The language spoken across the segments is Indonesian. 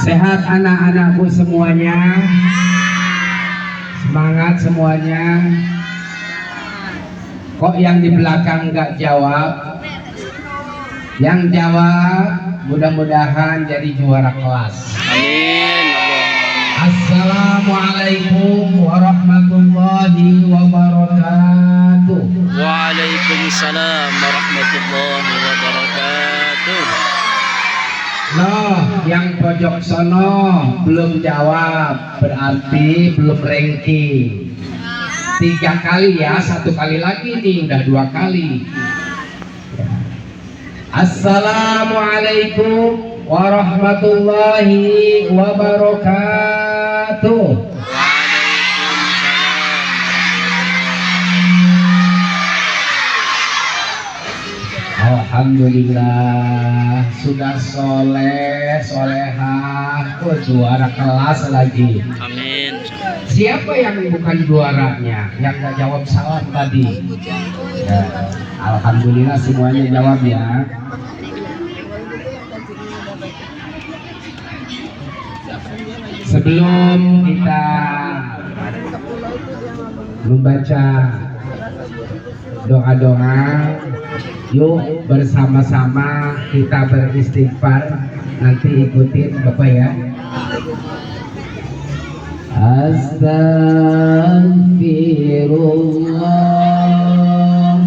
Sehat anak-anakku semuanya? Semangat semuanya? Kok yang di belakang nggak jawab? Yang jawab mudah-mudahan jadi juara kelas. Amin. Assalamualaikum warahmatullahi wabarakatuh. Waalaikumsalam warahmatullahi wabarakatuh. Loh, yang pojok sono belum jawab, berarti belum ranking. 3 kali ya, 1 kali lagi nih, udah 2 kali. Assalamualaikum warahmatullahi wabarakatuh. Alhamdulillah sudah solehah, juara kelas lagi. Amin. Siapa yang bukan juaranya? Yang gak jawab salam tadi? Ya, alhamdulillah semuanya jawab ya. Sebelum kita membaca doa-doa, yuk bersama-sama kita beristighfar. Nanti ikutin Bapak ya. Astaghfirullah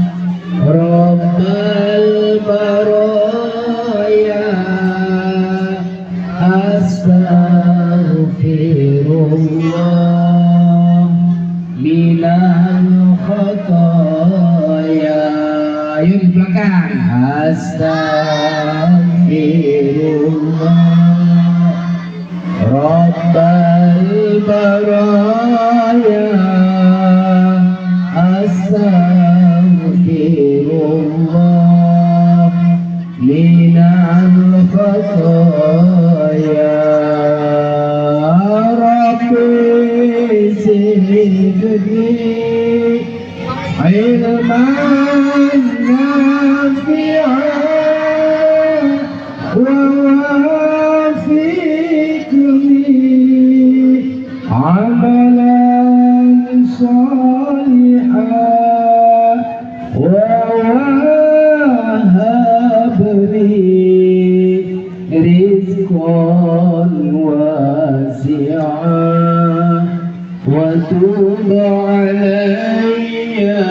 Rabbal baraya. Astaghfirullah minal khataya. Yuk di belakang. Astaghfirullah Rabbal baraya. Astaghfirullah minal khataya. Rabbi zidni ilman nafi'an wa wafiqni amalan salihan wa wahabni rizqan wasi'an wa tub alayya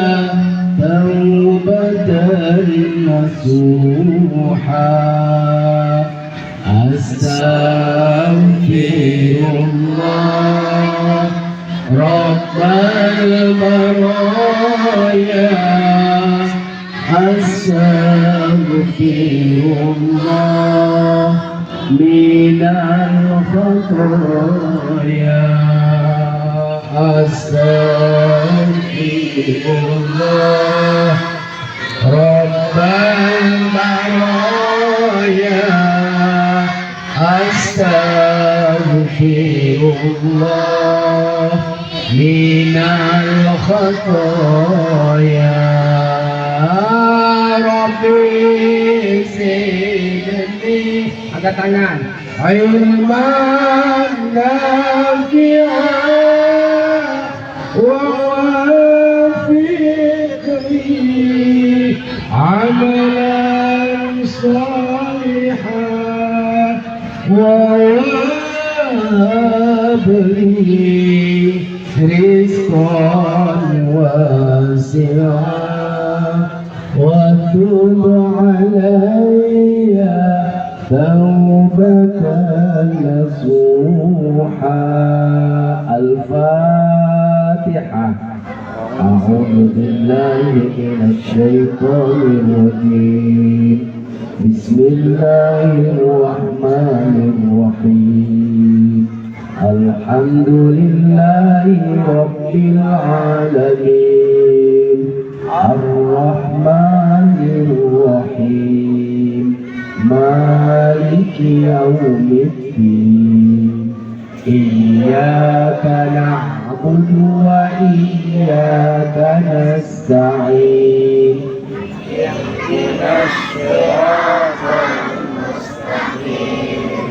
tawbatan nasuha. Astaghfirullah Rabbal baraya. Astaghfirullah minal khataya. Astaghfirullah Rabbal baraya. Astaghfirullah minal khataya. Rabbi zidni, angkat tangan, ilman nafi'an wa wafiqni amalan salihan wa wahabni rizqan wasi'an wa tub alayya tawbatan nasuha. Al-Fatihah. A'udzu billahi minasy syaithanir rajim. Bismillahirrahmanirrahim. Alhamdulillahi rabbil alamin. Ar-Rahmanir Rahim. Maliki yaumiddin. Iyyaka na'budu wa iyyaka nasta'in. Ihdinas siratal mustaqim.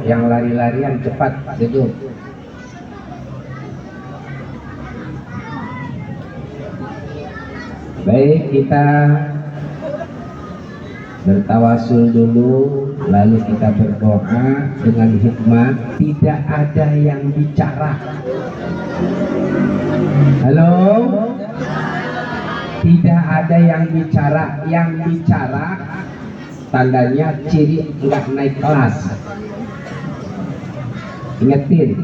yang lari-larian cepat duduk. Baik, kita bertawasul dulu, lalu kita berdoa dengan hikmat. Tidak ada yang bicara. Halo? Tidak ada yang bicara. Yang bicara tandanya ciri nggak naik kelas. Ingetin,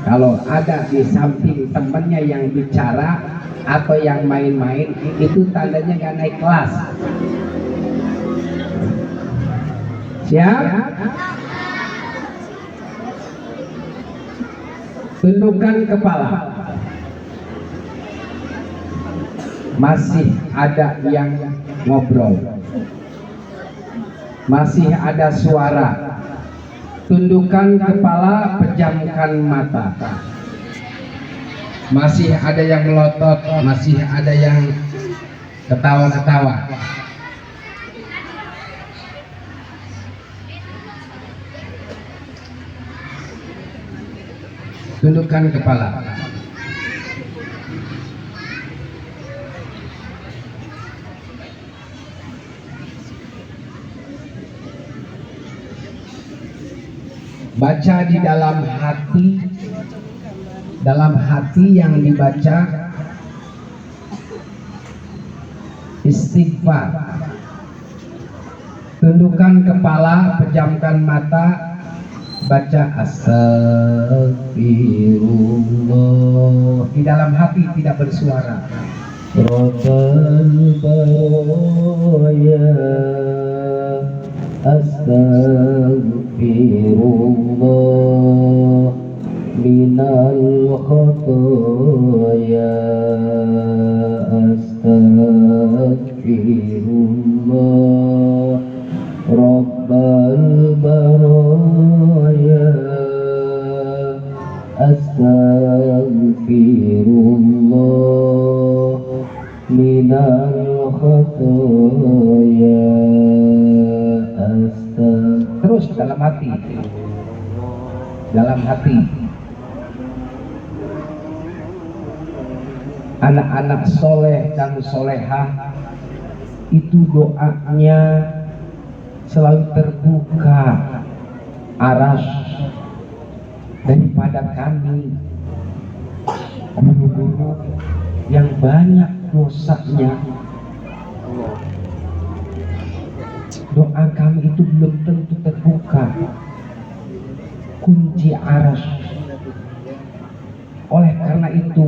kalau ada di samping temennya yang bicara atau yang main-main, itu tandanya nggak naik kelas. Siap? Tundukkan kepala. Masih ada yang ngobrol, masih ada suara. Tundukkan kepala, pejamkan mata. Masih ada yang melotot, masih ada yang ketawa-ketawa. Tundukkan kepala. Baca di dalam hati. Dalam hati yang dibaca istighfar. Tundukkan kepala, pejamkan mata, baca astagfirullah di dalam hati, tidak bersuara. Rabbal baraya astagfirullah minal khotoya astagfirullah Rabbal baraya astagfirullah minal khotoya terus dalam hati, dalam hati. Anak-anak soleh dan solehah itu doanya selalu terbuka arasy daripada kami guru-guru yang banyak dosanya. Doa kami itu belum tentu terbuka kunci arasy. Oleh karena itu,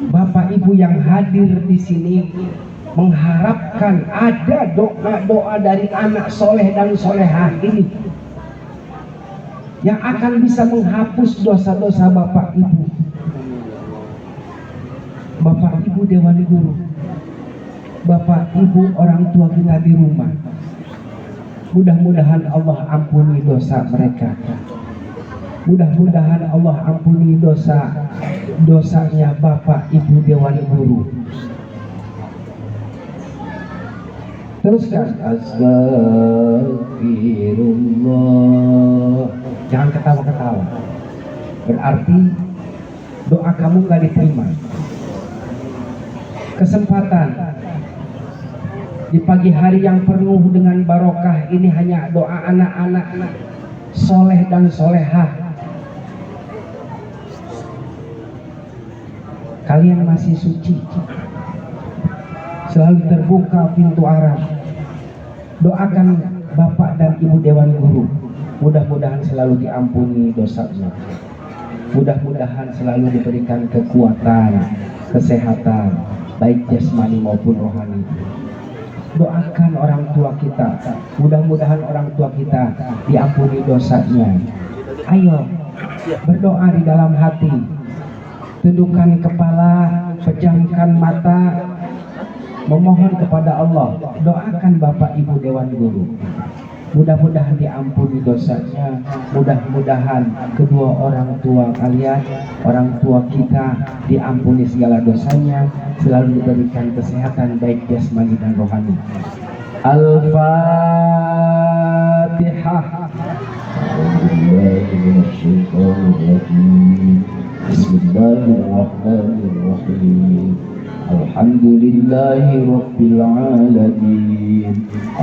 Bapak Ibu yang hadir di sini mengharapkan ada doa-doa dari anak soleh dan solehah ini yang akan bisa menghapus dosa-dosa Bapak Ibu. Bapak Ibu Dewan Guru, Bapak Ibu orang tua kita di rumah, mudah-mudahan Allah ampuni dosa mereka. Mudah-mudahan Allah ampuni dosanya Bapak Ibu Dewan Guru. Teruskan astagfirullah. Jangan ketawa-ketawa. Berarti doa kamu gak diterima. Kesempatan di pagi hari yang penuh dengan barokah ini hanya doa anak-anak soleh dan solehah. Kalian masih suci, selalu terbuka pintu arasy. Doakan Bapak dan Ibu Dewan Guru, mudah-mudahan selalu diampuni dosanya. Mudah-mudahan selalu diberikan kekuatan, kesehatan, baik jasmani maupun rohani. Doakan orang tua kita, mudah-mudahan orang tua kita diampuni dosanya. Ayo berdoa di dalam hati. Tundukkan kepala, pejamkan mata, memohon kepada Allah. Doakan Bapak Ibu Dewan Guru, mudah-mudahan diampuni dosanya. Mudah-mudahan kedua orang tua kalian, orang tua kita, diampuni segala dosanya, selalu diberikan kesehatan baik jasmani dan rohani. Al-Fatihah. بالله من الشيطان الرجيم بسم الله الرحمن الرحيم الحمد لله رب العالمين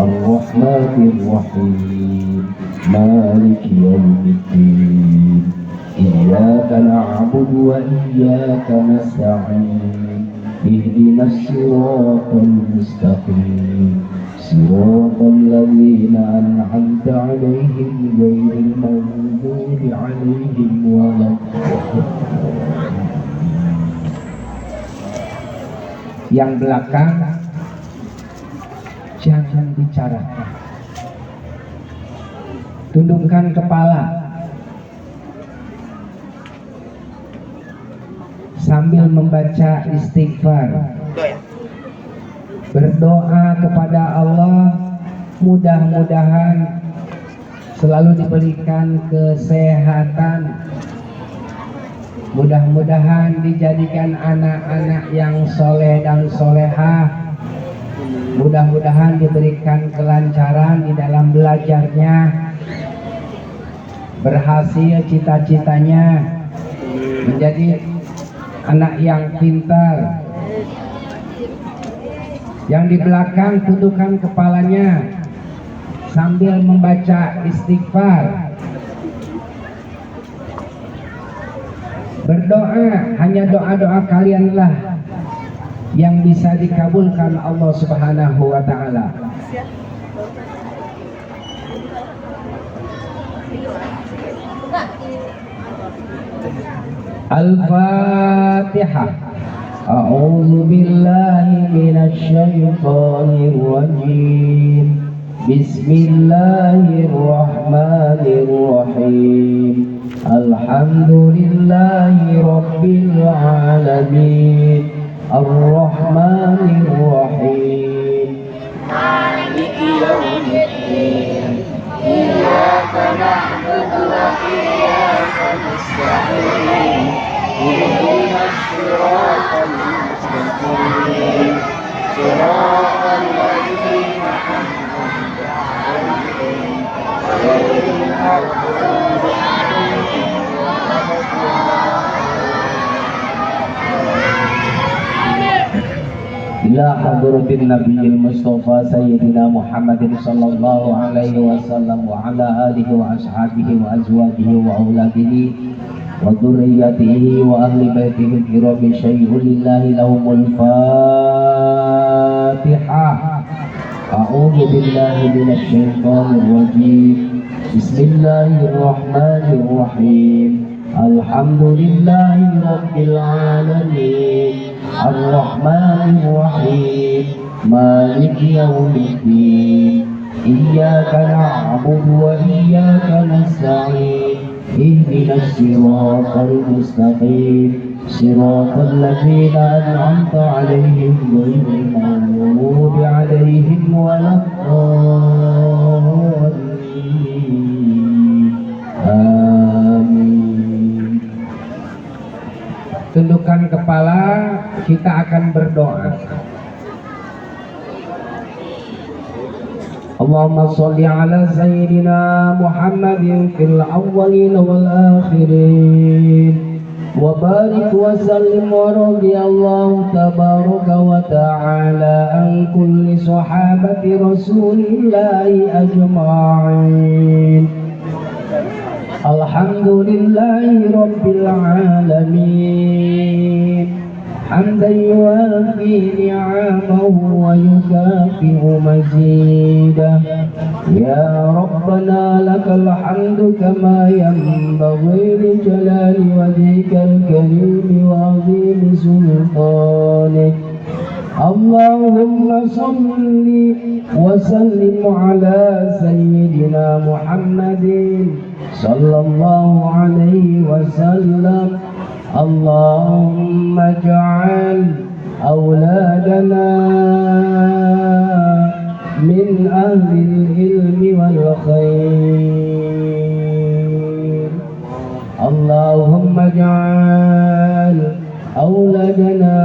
الرحمن الرحيم مالك يوم الدين إياك نعبد وإياك نستعين اهدنا الصراط المستقيم صراط الذين أنعمت عليهم غير المغضوب عليهم ولا الضالين. Yang belakang jangan bicara, tundukkan kepala sambil membaca istighfar, berdoa kepada Allah, mudah-mudahan selalu diberikan kesehatan, mudah-mudahan dijadikan anak-anak yang soleh dan solehah, mudah-mudahan diberikan kelancaran di dalam belajarnya, berhasil cita-citanya menjadi anak yang pintar. Yang di belakang tundukkan kepalanya sambil membaca istighfar, berdoa. Hanya doa-doa kalianlah yang bisa dikabulkan Allah Subhanahu wa ta'ala. Al-Fatihah. A'udzu billahi minasy syaithanir rajim. Bismillahirrahmanirrahim. Alhamdulillahi rabbil alamin. Ar-Rahmanir Rahim. Maliki yaumiddin. Iyyaka na'budu wa iyyaka nasta'in. Ihdinas siratal mustaqim. Siratal ladzina an'amta 'alaihim ghairil maghdubi 'alaihim ila hadratin nabiyil mustafa sayyidina Muhammadin sallallahu alaihi wasallam wa ala alihi wa ashabihi wa azwajihi wa auladihi wa dzurriyyatihi wa ahli baitihi kirami syai'un lillahi lahumul Fatihah. A'udzu billahi minasy syaithanir rajim. Bismillahirrahmanirrahim. Alhamdulillahi rabbil alamin. Ar-Rahmanir Rahim. Maliki yaumiddin. Iyyaka na'budu wa iyyaka nasta'in. Ihdinas siratal mustaqim. Siratal ladzina an'amta 'alaihim ghairil maghdubi 'alaihim waladdallin. Amin. Tundukkan kepala, kita akan berdoa. Allahumma sholli ala sayyidina Muhammadin fil awwalin wal akhirin wa barik wa sallim wa radiyallahu tabaraka wa ta'ala an kulli sahabati rasulillahi ajma'in. Alhamdulillahi rabbil alamin. Hamdan yuwafi ni'amahu wa yukafi'u mazidah. Ya Rabbana lakal hamdu kama yanbaghi li jalali wajhikal karim wa 'azimi sultanik. Allahumma salli wa sallim ala sayyidina Muhammadin sallallahu alaihi wasallam. Allahumma ja'al awladana min ahli ilmi wal khair. Allahumma ja'al awladana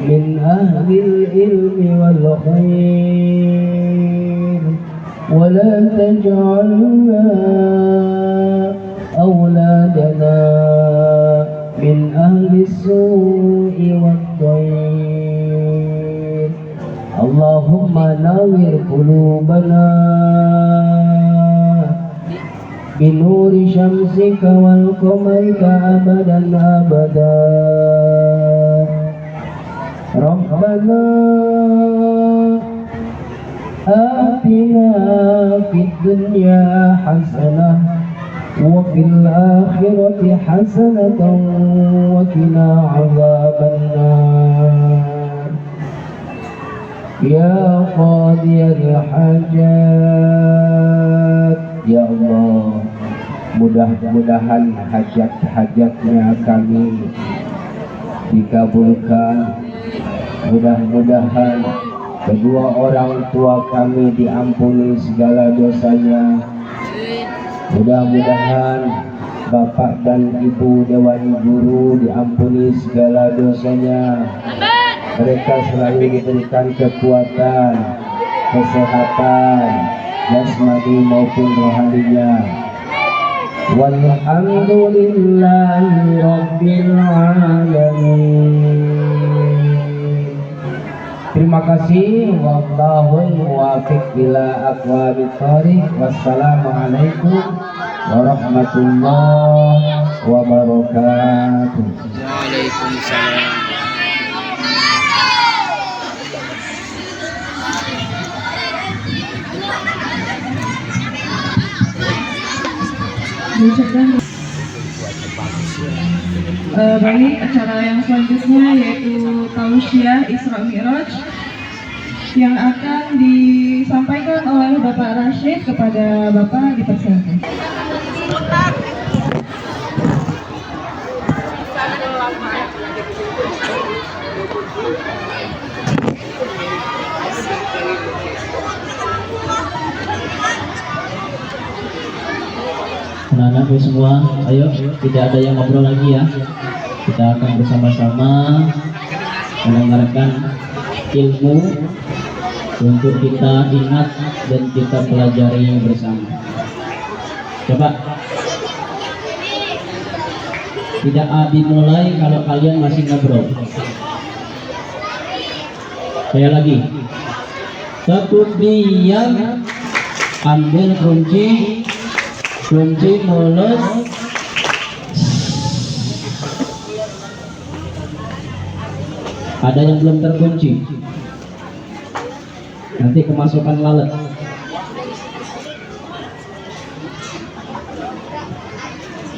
min ahli ilmi wal khair. Wa la taj'alna أهل السوء والضير اللهم نور قلوبنا بنور شمسك والقمرك أبدا أبدا ربنا آتنا في الدنيا حسنة وفي الآخرة حسنة وقنا عذاب النار يا قاضي الحاجات ya Allah, mudah-mudahan hajat-hajatnya kami dikabulkan, mudah-mudahan kedua orang tua kami diampuni segala dosanya, mudah-mudahan bapak dan ibu dewan guru diampuni segala dosanya, mereka selalu diberikan kekuatan, kesehatan jasmani maupun rohaninya. Walhamdulillahi rabbil alamin. Terima kasih. Wallahul muwaffiq ila aqwamit thoriq. Wassalamualaikum warahmatullahi wabarakatuh. Waalaikumsalam. Baik, acara yang selanjutnya yaitu Tausiah Isra Mi'raj yang akan disampaikan oleh Bapak Rashid. Kepada Bapak dipersilakan. Anak-anakku semua, ayo, tidak ada yang ngobrol lagi ya. Kita akan bersama-sama mendengarkan ilmu untuk kita ingat dan kita pelajari bersama. Coba, tidak dimulai kalau kalian masih ngobrol. Saya lagi. Satu diam, ambil kunci mulut, ada yang belum terkunci, nanti kemasukan lalat.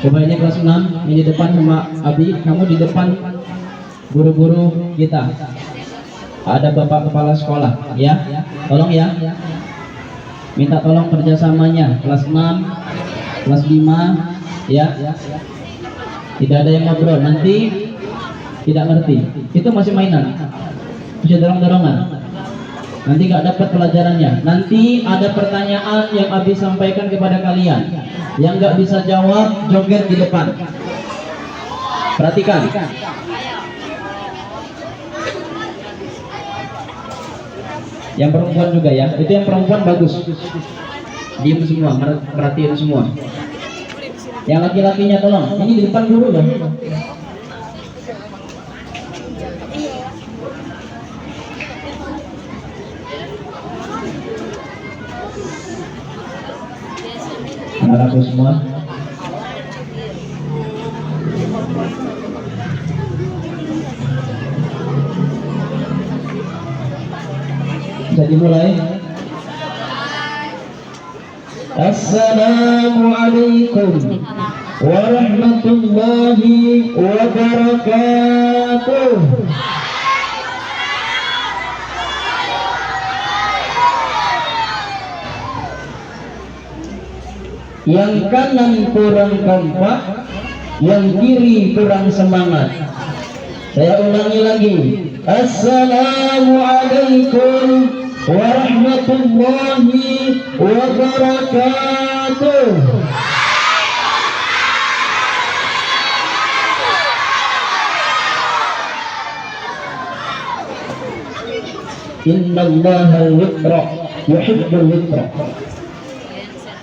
Coba ini kelas 6, ini depan sama Abi, kamu di depan guru-guru kita. Ada bapak kepala sekolah, ya, tolong ya, minta tolong kerjasamanya. Kelas 6, kelas 5, ya, tidak ada yang ngobrol, nanti tidak ngerti, itu masih mainan, masih dorong-dorongan, nanti nggak dapat pelajarannya. Nanti ada pertanyaan yang Abi sampaikan kepada kalian, yang nggak bisa jawab joget di depan. Perhatikan. Yang perempuan juga ya, itu yang perempuan bagus, diam semua, perhatiin semua. Yang laki-lakinya tolong, ini di depan guru loh. Anak-anakku semua, bisa dimulai. Assalamualaikum warahmatullahi wabarakatuh. Yang kanan kurang kompak, yang kiri kurang semangat. Saya ulangi lagi. Assalamualaikum warahmatullahi wabarakatuh. Innallaha witra yuhibbul witra.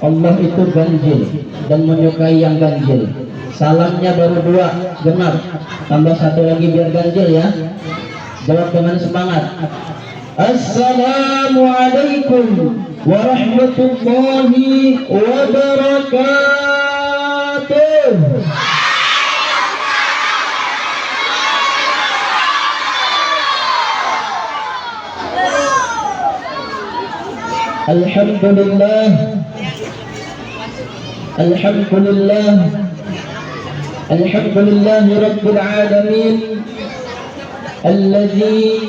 Allah itu ganjil dan menyukai yang ganjil. Salamnya baru 2, genap. Tambah 1 lagi biar ganjil ya. Jawab dengan semangat. Assalamualaikum warahmatullahi wabarakatuh. Alhamdulillah. Alhamdulillah. Alhamdulillah Rabbil Alamin. Alladzi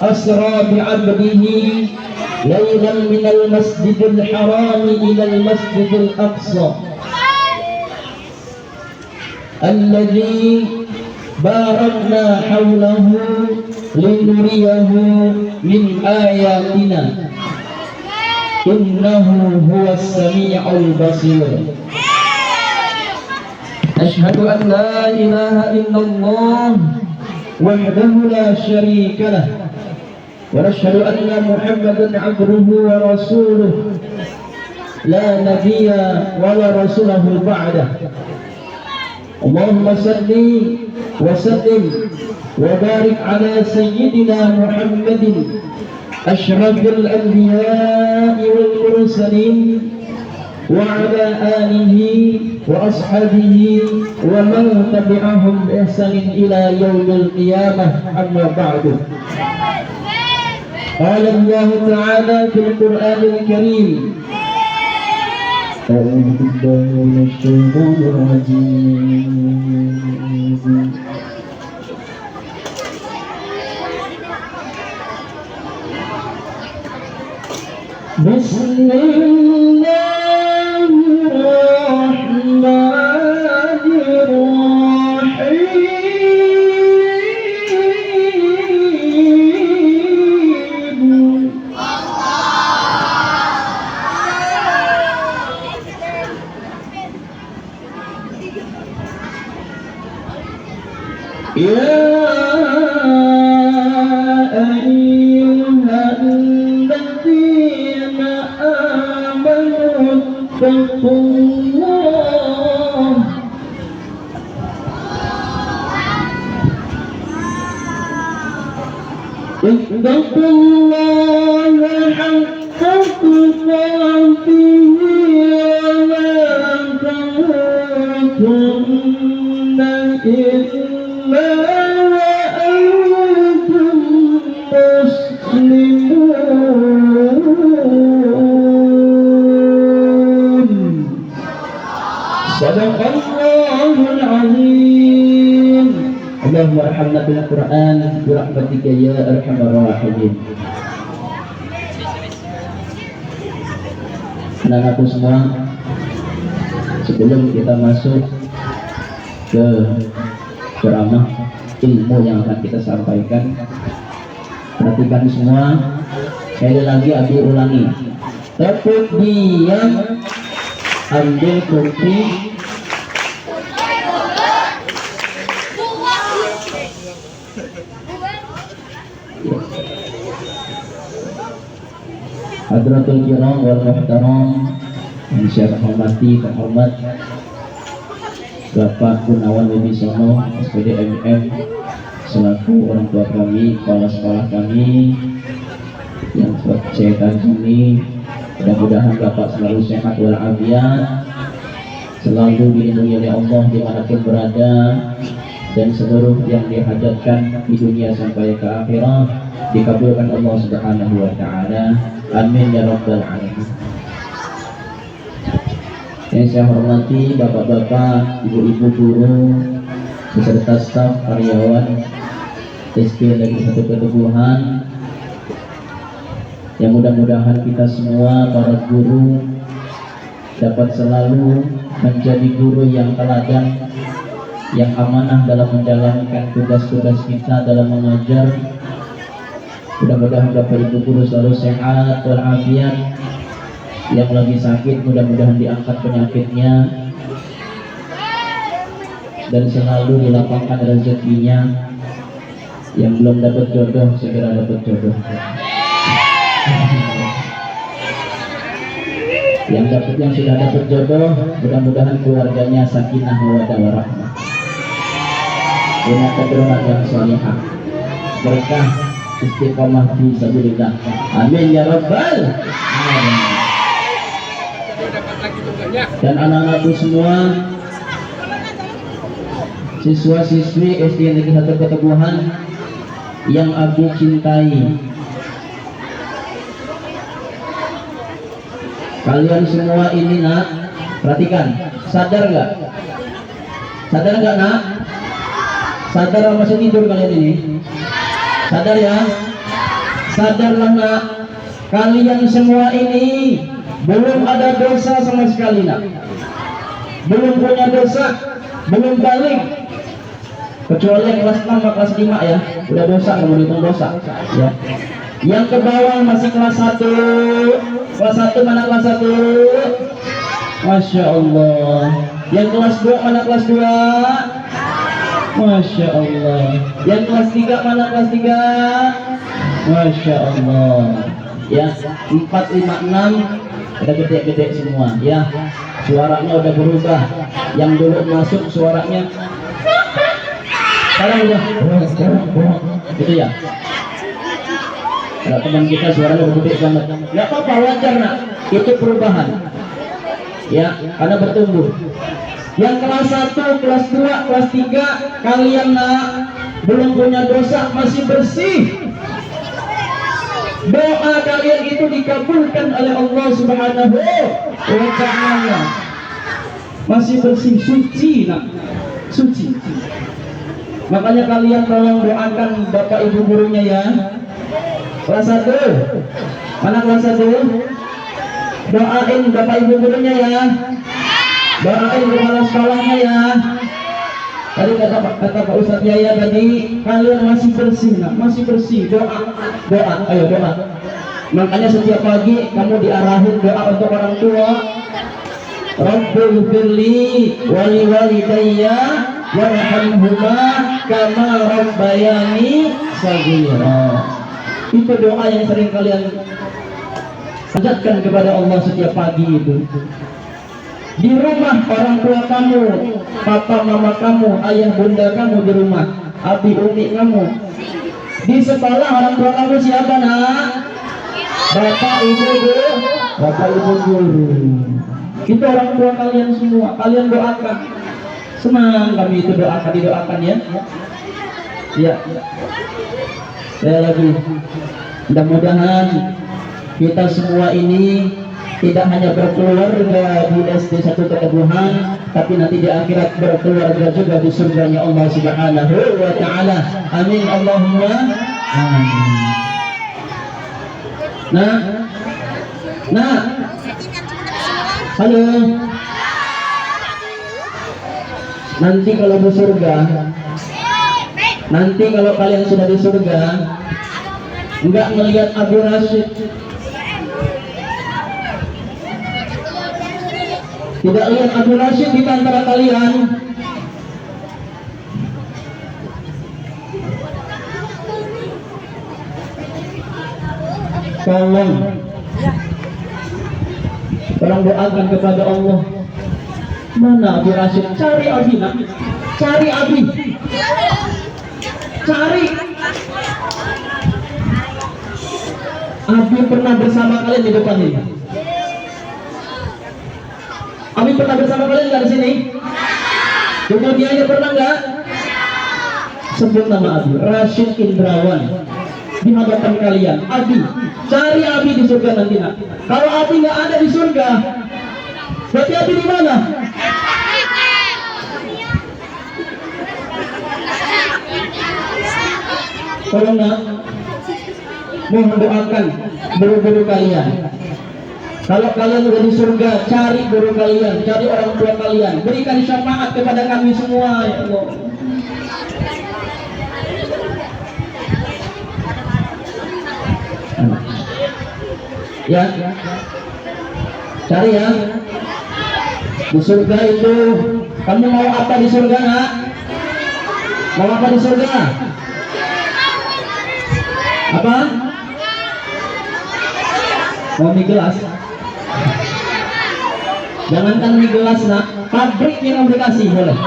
asra bi'abdihi laylan minal masjidil haram ilal masjidil aqsa. Alladzi barakna hawlahu linuriyahu min ayatina. Innahu huwas sami'ul basir. Ashhadu an la ilaha illallah wahdahu la syarika lah wa nashhadu anna Muhammadan 'abduhu wa rasuluh la nabiyya wa la rasulahu ba'dah. Allahumma salli wa sallim wa barik ala sayyidina Muhammadin asyrafil anbiya'i wal mursalin wa ala alihi wa ashabihi wa man tabi'ahum bi ihsanin ila yaumil qiyamah, amma ba'du. Qala Allah ta'ala fil Qur'anil Karim, a'udzu billahi minasy syaithanir rajim. Bismillahirrahmanirrahim. Ya ittaqullaha haqqa tuqatih wa la tamutunna illa wa antum muslimun. Sadaqallahul azim. Allahumma arhamna bil Qur'an bi rahmatika ya arhamar rahimin. Anak-anakku semua, sebelum kita masuk ke ceramah ilmu yang akan kita sampaikan, perhatikan semua. Sekali lagi Abi ulangi. Tepuk diam, ambil kursi. Hadratul kiram wal muhtaram, yang saya hormati, terhormat Bapak Gunawan Wibisono SPD MM selaku orang tua kami, kepala sekolah kami yang saya kagumi. Mudah-mudahan Bapak selalu sehat walafiat, selalu dilindungi oleh Allah dimanapun berada, dan seluruh yang dihajatkan di dunia sampai ke akhirat dikabulkan Allah Subhanahu wa Ta'ala. Amin ya rabbal alamin. Yang saya hormati bapak-bapak, ibu-ibu guru, beserta staf karyawan SD Negeri 1 Ketubuhan, yang mudah-mudahan kita semua para guru dapat selalu menjadi guru yang teladan, yang amanah dalam menjalankan tugas-tugas kita dalam mengajar. Mudah-mudahan Bapak Ibu guru selalu sehat walafiat. Yang lagi sakit mudah-mudahan diangkat penyakitnya dan selalu dilapangkan rezekinya. Yang belum dapat jodoh segera dapat jodoh. yang sudah dapat jodoh, mudah-mudahan keluarganya sakinah mawaddah warahmah, punya keturunan yang salihah, berkah istiqomah fi sabilillah. Amin ya rabbal alamin. Dan anak-anakku semua, siswa-siswi SD Negeri 1 Keteguhan yang aku cintai, kalian semua ini nak, perhatikan, sadar nggak? Sadar nggak nak? Sadar apa masih tidur kalian ini? Sadar ya? Sadarlah nak, kalian semua ini belum ada dosa sama sekali nak, belum punya dosa, belum balik, kecuali yang kelas 6 atau kelas 5 ya, udah dosa, kamu hitung dosa ya. Yang ke bawah masih kelas 1. Kelas 1 mana kelas 1? Masya Allah. Yang kelas 2 mana kelas 2? Masya Allah. Yang kelas 3 mana kelas 3? Masya Allah. Ya, 4, 5, 6 udah gede-gede semua ya. Suaranya udah berubah. Yang dulu masuk suaranya sekarang udah gitu ya. Nah, teman kita suaranya gede banget. Nggak apa-apa, wajar nak. Itu perubahan. Ya, karena bertumbuh. Yang kelas 1, kelas 2, kelas 3, kalian nak belum punya dosa, masih bersih. Doa kalian itu dikabulkan oleh Allah Subhanahu wa ta'ala. Masih bersih, suci nak. Suci. Makanya kalian tolong doakan Bapak Ibu gurunya ya. Kelas 1, mana kelas 1? Doain Bapak Ibu gurunya ya, doain kepala sekolahnya ya. Tadi kata Pak Ustadz Yaya tadi, kalian masih bersih nak, masih bersih. Doa, ayo doa. Makanya setiap pagi kamu diarahin doa untuk orang tua. Rabbighfirli wa li walidayya warhamhuma kama rabbayani shaghira. Itu doa yang sering kalian panjatkan kepada Allah setiap pagi itu. Di rumah orang tua kamu, papa mama kamu, ayah bunda kamu di rumah, abi umi kamu. Di sekolah orang tua kamu siapa nak? Bapak ibu guru, bapak ibu guru. Itu orang tua kalian semua. Kalian doakan. Senang kami itu doakan, didoakan ya. Ya. Saya lagi. Mudah-mudahan kita semua ini tidak hanya berkeluarga di SD 1 Keteguhan, tapi nanti di akhirat berkeluarga juga di surganya Allah Subhanahu wa ta'ala. Amin Allahumma amin. Nah, halo. Nanti kalau di surga, nanti kalau kalian sudah di surga, enggak melihat Abu Rashid, tidak lihat Abu Rashid di antara kalian, tolong doakan kepada Allah. Mana Abu Rashid? Cari Abi nak, cari Abi, cari. Abi pernah bersama kalian di depan ini? Abi pernah bersama kalian nggak di sini? Kemudiannya pernah nggak? Sebut nama Abi, Rashid Indrawan, di hadapan kalian. Abi, cari Abi di surga nanti nak. Kalau Abi nggak ada di surga, berarti Abi di mana? Tolong nak, mohon doakan guru-guru kalian. Kalau kalian sudah di surga, cari guru kalian, cari orang tua kalian, berikan syafaat kepada kami semua ya Allah. Ya, cari ya. Di surga itu, kamu mau apa di surga nak? Mau apa di surga? Apa? Mau mie gelas? Jangankan di gelas nak, pabrik yang kamu dikasih boleh.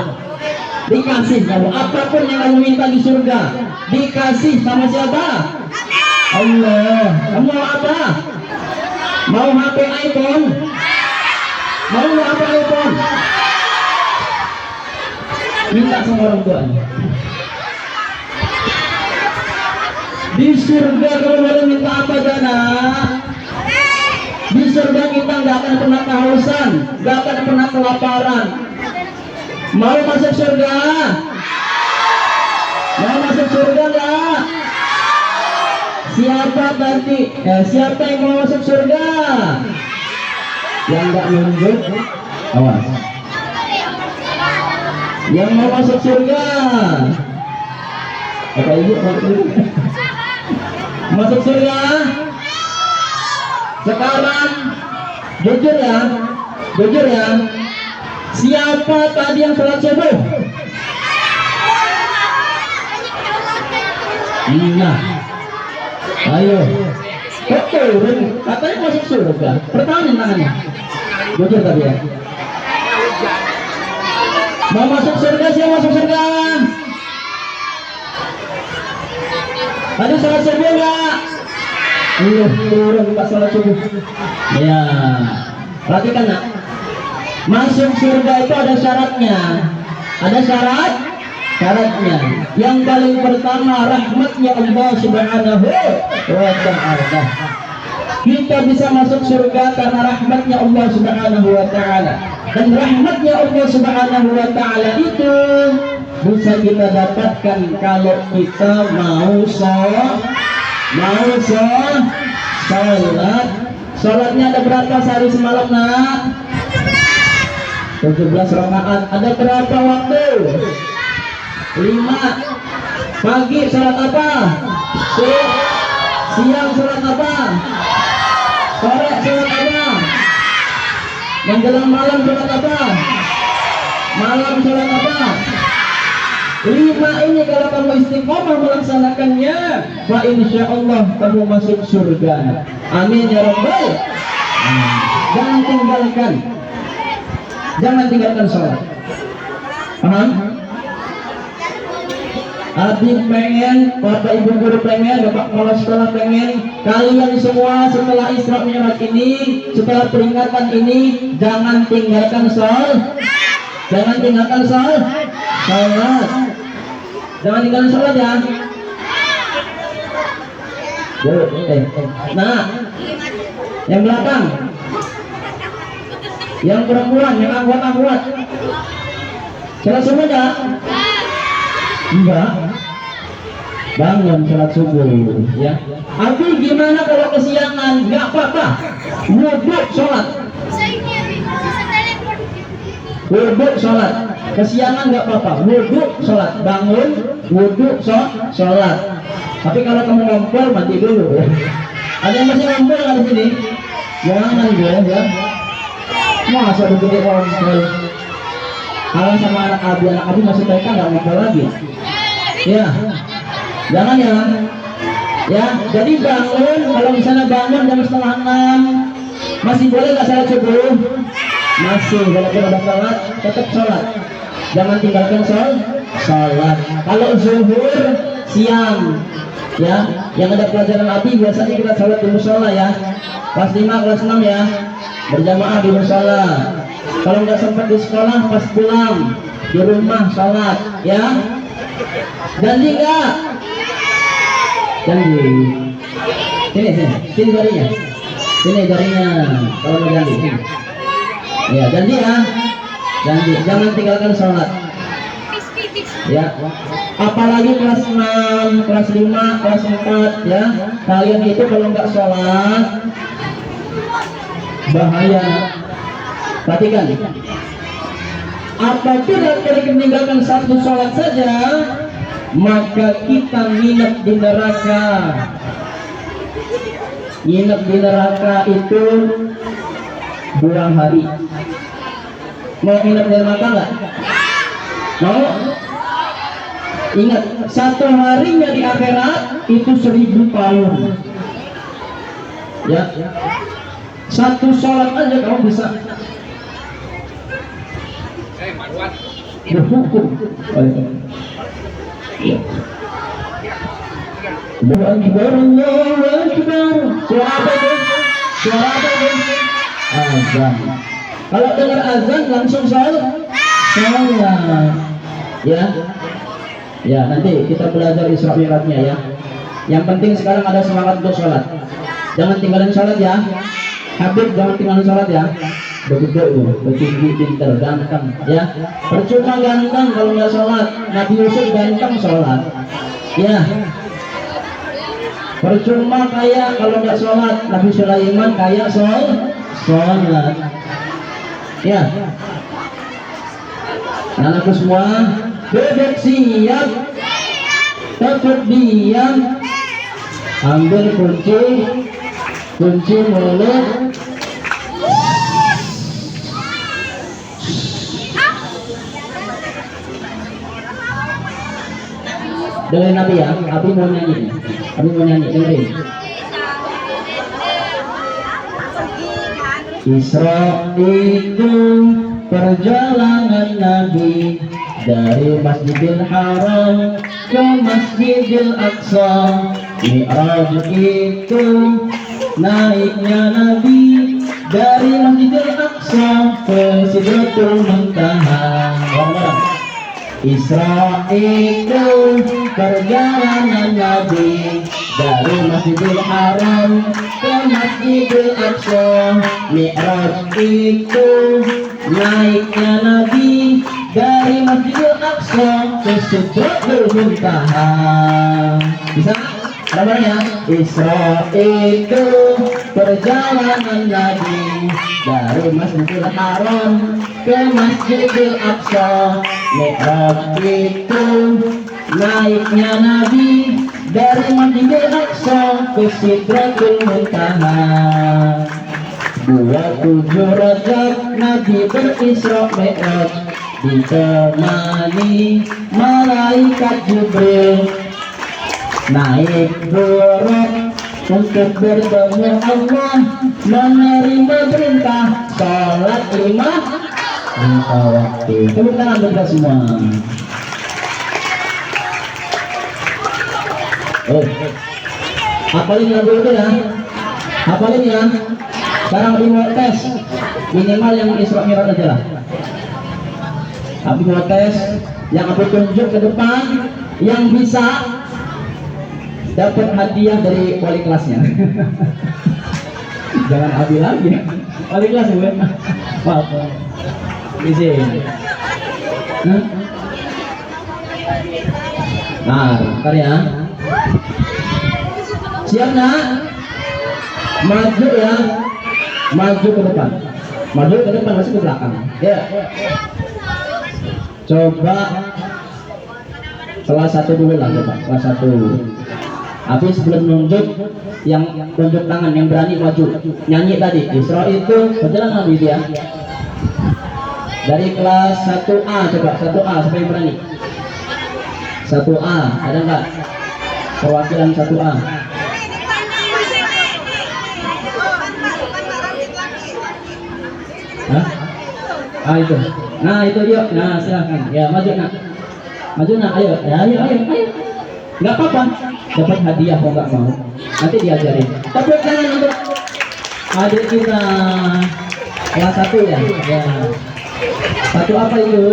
Dikasih kamu apapun yang kamu minta di surga, dikasih sama siapa? Allah. Kamu mau apa? Mau HP iPhone? Mau nggak HP iPhone? Minta sama orang tuanya. Di surga kalau boleh minta apa Dana? Di surga kita nggak akan pernah kehausan, nggak akan pernah kelaparan. Mau masuk surga? Mau masuk surga nggak? Siapa tadi? Siapa yang mau masuk surga? Yang nggak nunjuk, awas. Yang mau masuk surga? Apa ibu masuk surga? Sekarang jujur ya, siapa tadi yang sholat subuh? Nah, ayo, kok turun? Katanya masuk surga. Pertahanin tangannya. Jujur tadi ya. Mau masuk surga, siapa masuk surga? Tadi sholat subuh nggak? Turun pas sholat subuh. Ya, perhatikan nak. Masuk surga itu ada syaratnya. Ada syaratnya. Yang paling pertama rahmatnya Allah Subhanahu wa Ta'ala. Kita bisa masuk surga karena rahmatnya Allah Subhanahu wa Ta'ala. Dan rahmatnya Allah Subhanahu wa Ta'ala itu bisa kita dapatkan kalau kita mau sholat. Sholatnya ada berapa sehari semalam nak? 17 rakaat. Ada berapa waktu? 5. Pagi sholat apa? Siang sholat apa? Sore sholat apa? Menjelang malam sholat apa? Malam sholat apa? 5 ini kalau kamu istiqomah melaksanakannya, fa insya Allah kamu masuk surga. Amin ya rabbal. Jangan tinggalkan sholat. Paham? Adik pengen, bapak ibu guru pengen, bapak kepala sekolah pengen, kalian semua setelah Isra Mi'raj ini, setelah peringatan ini, jangan tinggalkan sholat. Jangan tinggalkan sholat. Jangan tinggalkan sholat ya. Nah, yang belakang, yang perempuan, yang angguat. Sholat subuh ya? Enggak. Bangun sholat subuh ya. Abi gimana kalau kesiangan? Enggak apa-apa. Wudhu sholat. Wudhu sholat. Kesiangan enggak apa-apa. Wudhu sholat. Bangun, wudhu sholat. Tapi kalau kamu ngompol mati dulu. Ada yang masih ngompol nggak di sini? Jangan gue ya. Masa begini ngompol? Kalau sama anak abi masih TK nggak ngompol lagi. Ya, jangan ya. Ya, jadi bangun. Kalau misalnya bangun jam 5:30, masih boleh nggak sholat subuh? Masih, walaupun udah sholat, tetap sholat. Jangan tinggalkan sholat. Kalau zuhur siang, ya, yang ada pelajaran abi biasanya kita sholat di musola ya. Kelas 5, kelas 6 ya, berjamaah di musola. Kalau nggak sempat di sekolah, pas pulang di rumah sholat, ya. Janji nggak? Janji. Sini jarinya. Sini jarinya. Kalau mau janji. Ya, janji ya. Janji. Jangan tinggalkan sholat. Ya. Apalagi kelas 6, kelas 5, kelas 4 ya. Kalian itu kalau nggak sholat bahaya. Perhatikan. Apabila kita meninggalkan satu sholat saja, maka kita nginep di neraka. Nginep di neraka itu 2 hari. Mau nginep di neraka nggak? Mau? Ingat, 1 harinya di akhirat itu 1000 tahun. Ya, 1 sholat aja kamu bisa berhukum oleh ya. Allahu Akbar, Allahu Akbar. Suara apa itu? Suara apa itu? Azan. Kalau dengar azan langsung sholat. Ya. Ya, nanti kita belajar Isra Mi'rajnya ya. Yang penting sekarang ada semangat untuk sholat. Jangan tinggalin sholat ya. Habib jangan tinggalin sholat ya. Begitu itu, betinggi, pinter, ganteng ya. Percuma ganteng kalau nggak sholat. Nabi Yusuf ganteng sholat. Ya. Percuma kaya kalau nggak sholat. Nabi Sulaiman kaya sholat. Ya. Anakku semua, bebek siap, tetap diam, ambil kunci mulut. Dengerin Nabi ya, Abi mau nyanyi, dengerin. Isra itu perjalanan Nabi dari Masjidil Haram ke Masjidil Aqsa. Mi'raj itu naiknya Nabi dari Masjidil Aqsa ke Sidratul Muntaha. Isra itu perjalanan Nabi dari Masjidil Haram ke Masjidil Aqsa. Mi'raj itu naiknya Nabi dari Masjidil Aqsa ke Sidratul Muntaha. Bisa? Namanya Isra itu perjalanan Nabi dari Masjidil Haram ke Masjidil Aqsa. Mi'raj itu naiknya Nabi dari Masjidil Aqsa ke Sidratul Muntaha. 27 Rajab Nabi berisra Mi'raj ditemani malaikat Jibril. Naik buruk untuk bertemu Allah, menerima perintah salat 5 waktu. Tepuk tangan untuk kita semua. Hafalin lagu itu ya, hafalin ya. Sekarang Abi mau tes, minimal yang Isra Mi'raj aja lah. Abi mau tes, yang Abi tunjuk ke depan, yang bisa dapat hadiah dari wali kelasnya. Jangan Abi lagi, wali kelas ya, maaf. Izin. Nah, ntar ya. Siap nak? Maju ya, maju ke depan, maju ke depan, masih ke belakang. Ya. Coba kelas 1 dulu lah, coba kelas 1. Tapi sebelum nunjuk, yang tunjuk tangan yang berani maju. Nyanyi tadi, Isra itu perjalanan Nabi ya. Dari kelas 1A, coba 1A, siapa yang berani? 1A, ada nggak? Perwakilan 1A. Hah? Ah itu. Nah itu yuk. Nah silakan. Ya maju nak. Maju nak. Ayo. Ya, ayo. Nggak apa-apa. Dapat hadiah kalau nggak mau. Nanti diajarin. Tepuk tangan untuk adik kita kelas 1 ya. Ya. 1 apa itu?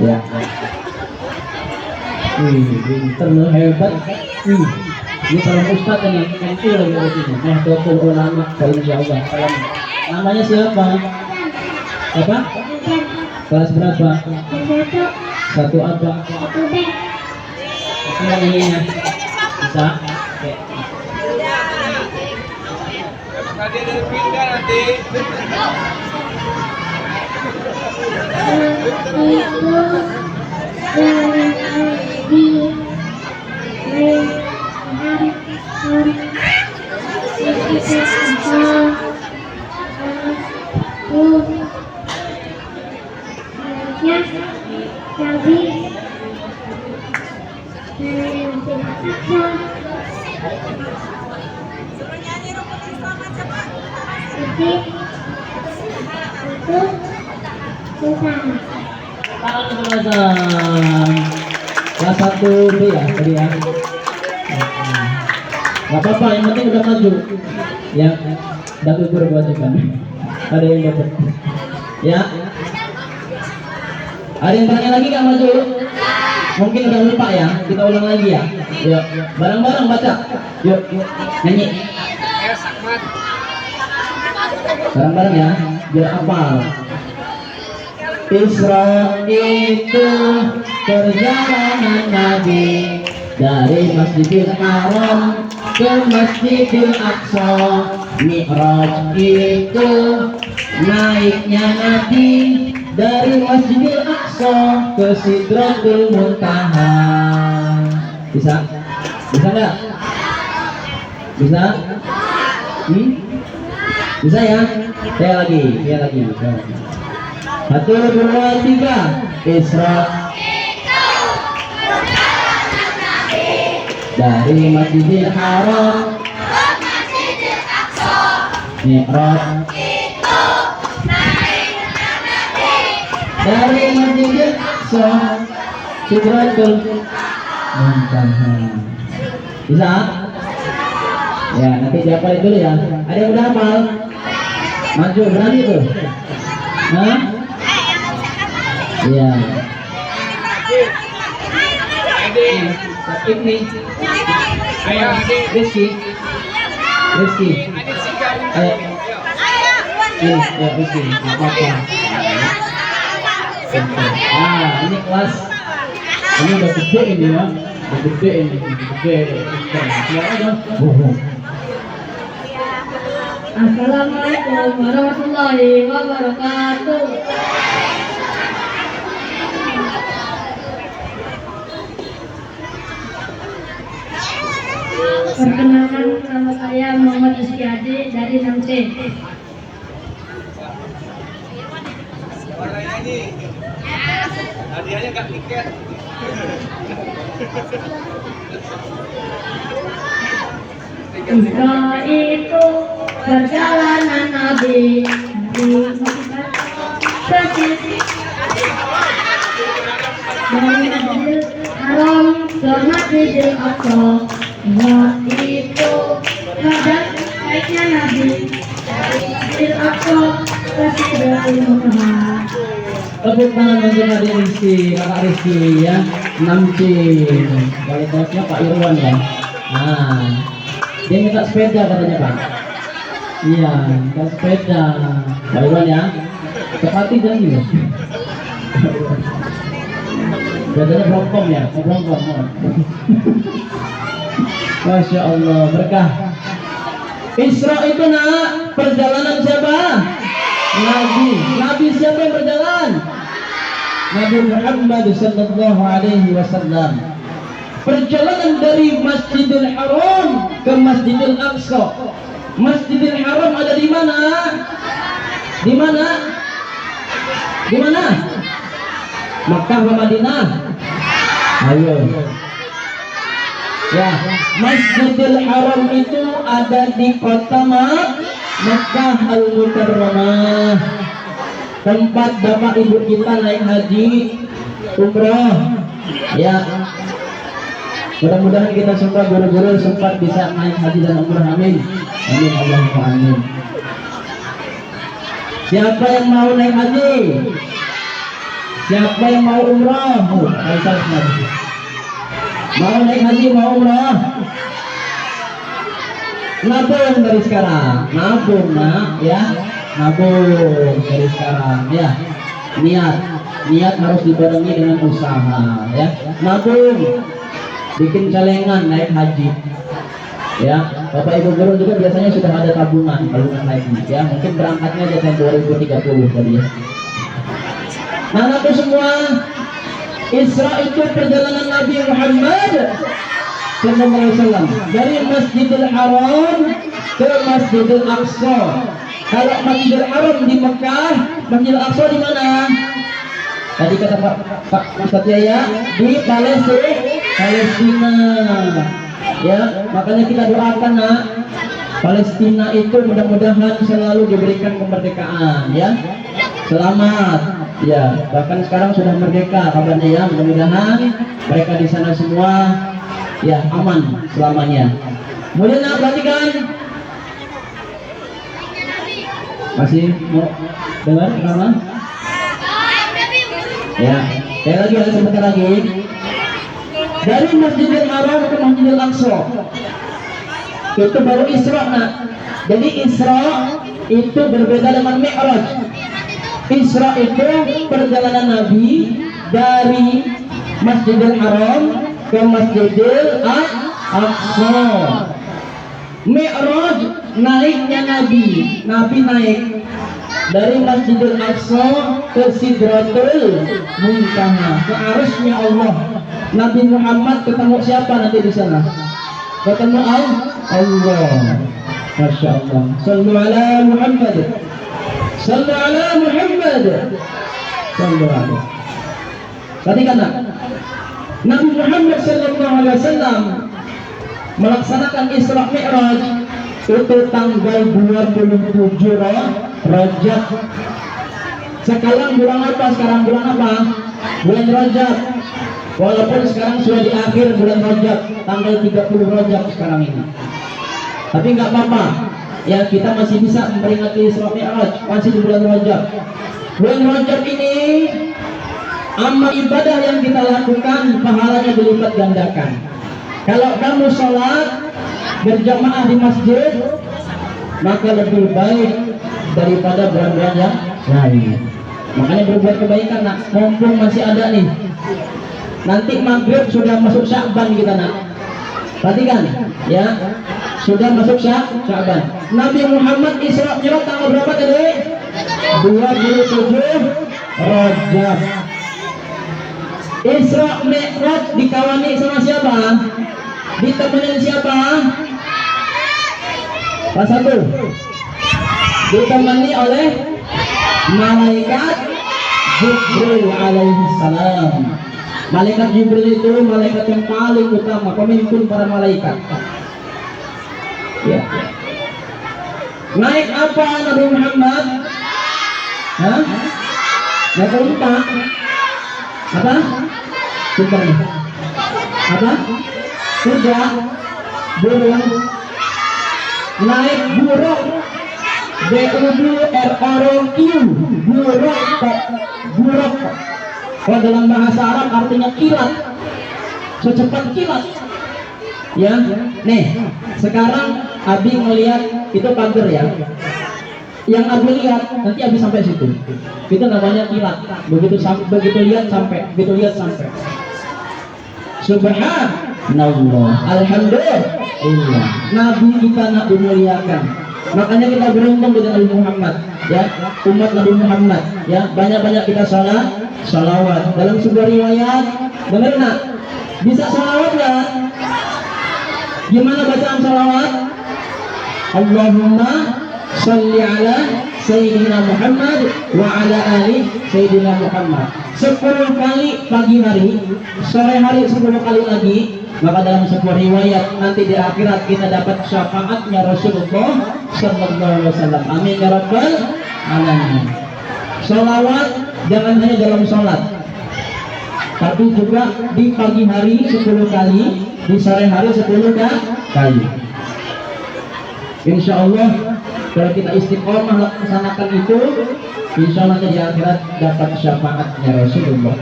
Ya. Pinter loh, hebat. Ini calon ustadz ini, itu lagi di sini. Nahdlatul Ulama, insya Allah. Namanya siapa? Apa? Kelas berapa? 1 apa? 1B. Itu yang ininya. Bisa? Oke. Tadi ada pindah nanti. Tangan kebelasan. Kelas 1 B ya tadi ya. Gak apa-apa, yang penting udah maju. Ya, udah gugur buat juga. Ada yang dapat. Ya. Ada yang tanya lagi gak maju? Mungkin udah lupa ya. Kita ulang lagi ya. Yuk, bareng-bareng baca. Yuk, nyanyi. Bareng-bareng ya, biar hafal. Isra itu perjalanan Nabi dari Masjidil Haram ke Masjidil Aqsa. Mi'raj itu naiknya Nabi dari Masjidil Aqsa ke Sidratul Muntaha. Bisa? Bisa nggak? Bisa? Bisa ya? Saya lagi. 1, 2, 3. Isra dari Masjidil Haram ke Masjidil Aqsa. Mi'raj dari Masjidil Aqsa Sidratul Muntaha. Bisa? Ya, nanti dihafal dulu ya. Ada yang udah hafal? Maju, berani tuh. Hah? Iya. Ini. Ayo, Rizky. Ayo. Ini, ya Rizky. Nggak apa-apa. Nah, ini kelas. Ini udah gede ini ya. Udah gede ini. Siapa aja? Assalamualaikum warahmatullahi wabarakatuh. Perkenalkan, nama saya Muhammad Rizky Adi dari 6C. warna nyanyi. Hadiahnya nggak tiket. Isra itu perjalanan Nabi dari Masjidil Haram ke Masjidil Aqsa. Isra itu naiknya Nabi dari Masjidil Aqsa ke Sidratul Muntaha. Tepuk tangan untuk adik Rizky, kakak Rizky ya. 6C. Wali kelasnya Pak Irwan ya. Nah, dia minta sepeda katanya Pak. Iya, minta sepeda. Pak Irwan ya. Tepati janji ya. Biasanya brongkong ya, brongkong. Masya Allah, berkah. Isra itu nak perjalanan siapa? Nabi siapa yang berjalan? Nabi Muhammad sallallahu alaihi wasallam. Perjalanan dari Masjidil Haram ke Masjidil Aqsa. Masjidil Haram ada di mana? Di mana? Di mana? Makkah atau Madinah? Ayo. Ya, Masjidil Haram itu ada di kota Makkah Al-Mukarramah, tempat bapak ibu kita naik haji, umroh. Ya, mudah-mudahan kita semua guru-guru sempat bisa naik haji dan umroh. Amin. Amin Allahumma amin. Siapa yang mau naik haji? Siapa yang mau umroh? Mau naik haji, mau umroh? Nabung dari sekarang, nabung nak ya, nabung dari sekarang ya. Niat harus dibarengi dengan usaha ya. Nabung, bikin celengan naik haji ya. Bapak ibu guru juga biasanya sudah ada tabungan haji ya. Mungkin berangkatnya di tahun 2030 tadi ya. Nah, anakku semua, Isra itu perjalanan Nabi Muhammad sallallahu alaihi wasallam dari Masjidil Haram ke Masjidil Aqsa. Kalau Masjidil Haram di Mekah, Masjidil Aqsa di mana? Tadi kata Pak Ustadz ya, di Palestina. Ya, makanya kita doakan nak, Palestina itu mudah-mudahan selalu diberikan kemerdekaan ya. selamat. Ya, bahkan sekarang sudah merdeka kabarnya ya. Mudah-mudahan mereka di sana semua ya aman selamanya. Kemudian perhatikan. Masih mau dengar nama? Ya, saya lagi ada sebentar lagi. Dari Masjidil Haram ke Masjidil Aqsa. Itu baru Isra, nak. Jadi Isra itu berbeda dengan Mi'raj. Isra itu perjalanan Nabi dari Masjidil Haram ke Masjidil Aqsa. Mi'raj naiknya Nabi. Nabi naik dari Masjidil Aqsa ke Sidratul Muntaha, ke arusnya Allah. Nabi Muhammad ketemu siapa nanti di sana? Ketemu Allah. Masya Allah. Sallu ala Muhammad. Sallu ala Muhammad. Sallu ala. Tadi kata Nabi Muhammad sallallahu alaihi wasallam melaksanakan Isra Mi'raj itu tanggal 27 Rajab. Sekarang bulan apa? Sekarang bulan apa? Bulan Rajab. Walaupun sekarang sudah di akhir bulan Rajab, tanggal 30 Rajab sekarang ini. Tapi nggak apa-apa. Ya, kita masih bisa memperingati Isra Mi'raj masih di bulan Rajab. Bulan Rajab ini amal ibadah yang kita lakukan pahalanya dilipat gandakan. Kalau kamu sholat berjamaah di masjid, maka lebih baik daripada bulan-bulan yang lain. Makanya berbuat kebaikan, nak. Mumpung masih ada nih. Nanti maghrib sudah masuk Sya'ban kita, nak. Perhatikan, ya. Sudah masuk Sya'ban. Nabi Muhammad Isra Mi'raj tanggal berapa tadi? 27 Rajab. Isra Mi'raj dikawani sama siapa? Ditemenin siapa? Pas satu. Ditemani oleh malaikat Jibril alaihi salam. Malaikat Jibril itu malaikat yang paling utama, pemimpin para malaikat. Ya. Naik apa Nabi Muhammad? Hah? Naik unta. Apa? Super. Apa? Kuda, burung. Naik burung. B-U-R-O-Q. Burung kok. Burung kok. Kalau dalam bahasa Arab artinya kilat. Secepat kilat. Ya, nih. Sekarang Abi melihat itu pagar ya. Yang Abi lihat nanti Abi sampai situ. Itu namanya kilat. Begitu lihat sampai. Subhanallah. Alhamdulillah. Nabi kita nak dimuliakan. Makanya kita beruntung dengan Nabi Muhammad, ya, umat Nabi Muhammad, ya, banyak-banyak kita salawat. Dalam sebuah riwayat, benar nak? Bisa salawat nggak? Gimana bacaan salawat? Allahumma sholli ala Sayyidina Muhammad wa ala ali Sayyidina Muhammad. 10 kali pagi hari, sore hari 10 kali lagi. Maka dalam sebuah riwayat nanti di akhirat kita dapat syafaatnya Rasulullah sallallahu alaihi wasallam. Amin ya rabbal alamin. Sholawat jangan hanya dalam sholat, tapi juga di pagi hari 10 kali, di sore hari 10 kali. Insya Allah kalau kita istiqomah laksanakan itu, insya Allah di akhirat dapat syafaatnya Rasulullah.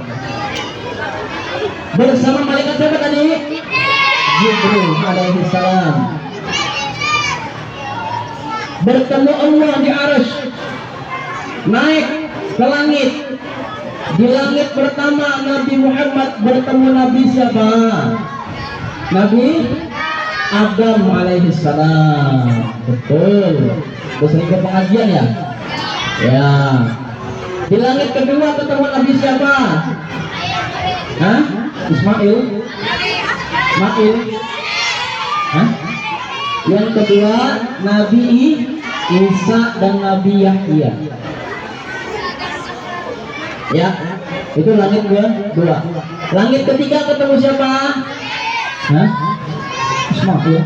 Bersama malaikat siapa tadi? Jibril alaihi salam. Bertemu Allah di arasy. Naik ke langit. Di langit pertama Nabi Muhammad bertemu Nabi siapa? Nabi Adam alaihi salam. Betul. Sering ke pengajian ya? Ya. Di langit kedua ketemu Nabi siapa? Hah? Ismail? Hah? Yang kedua Nabi Isa dan Nabi Yahya. Ya, itu langit kedua. Langit ketiga ketemu siapa? Hah? Ismail.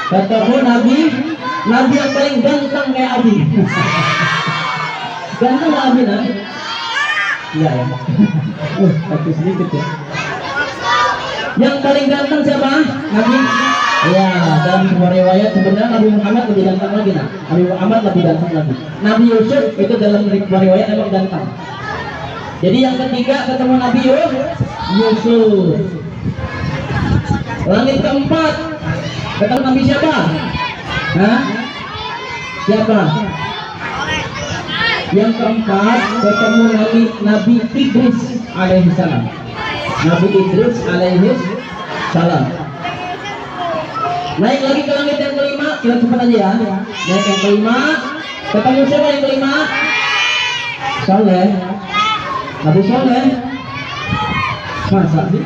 Ketemu Nabi yang paling ganteng kayak Abi. Ganteng nggak Abi? Nah? Enggak ya. Tapi sedikit ya. Yang paling ganteng siapa? Nabi. Ya, dalam sebuah riwayat sebenarnya Nabi Muhammad lebih ganteng lagi nah. Nabi Muhammad lebih ganteng lagi. Nabi Yusuf itu dalam sebuah riwayat emang ganteng. Jadi yang ketiga ketemu Nabi Yusuf. Langit keempat ketemu Nabi siapa? Hah? Siapa? Yang keempat ketemu Nabi Idris alaihi salam. Nabi Idris alaihi salam. Naik lagi ke langit yang kelima, kita cepat aja ya. Naik yang kelima, ketemu siapa yang kelima? Soleh. Nabi Soleh. Masa sih?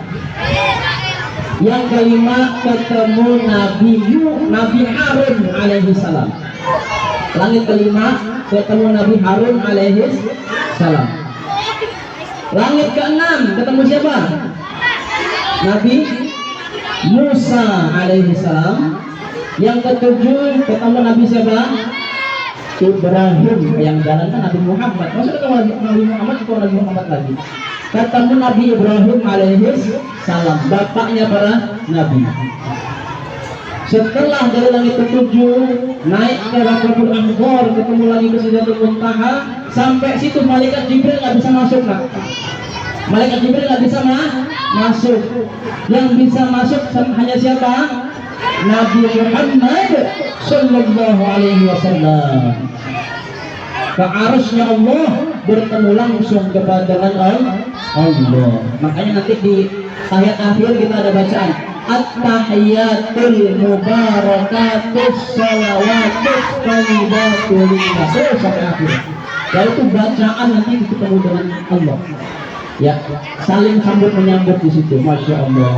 Yang kelima ketemu Nabi Harun alaihi salam. Langit kelima ketemu Nabi Harun alaihi salam. Langit keenam ketemu siapa? Nabi Musa alaihi salam. Yang ketujuh ketemu Nabi siapa? Ibrahim. Yang jalan kan Nabi Muhammad. Maksudnya ketemu Nabi Muhammad atau Nabi Muhammad lagi? Ketemu Nabi Ibrahim alaihi salam, bapaknya para nabi. Setelah dari langit ketujuh naik ke Raqabul Ahbar, ketemu lagi ke Sidratul Muntaha, sampai situ malaikat Jibril nggak bisa masuk nak. Malaikat Jibril nggak bisa masuk. Yang bisa masuk hanya siapa? Nabi Muhammad Sallallahu Alaihi Wasallam. Ke arusnya Allah, bertemu langsung kepada Allah. Makanya nanti di ayat akhir kita ada bacaan at-tahiyatul mubarakatus salawatus thayyibatul lillah sampai akhir. Yaitu bacaan nanti ketemu dengan Allah. Ya, saling sambut menyambut di situ. Masya Allah.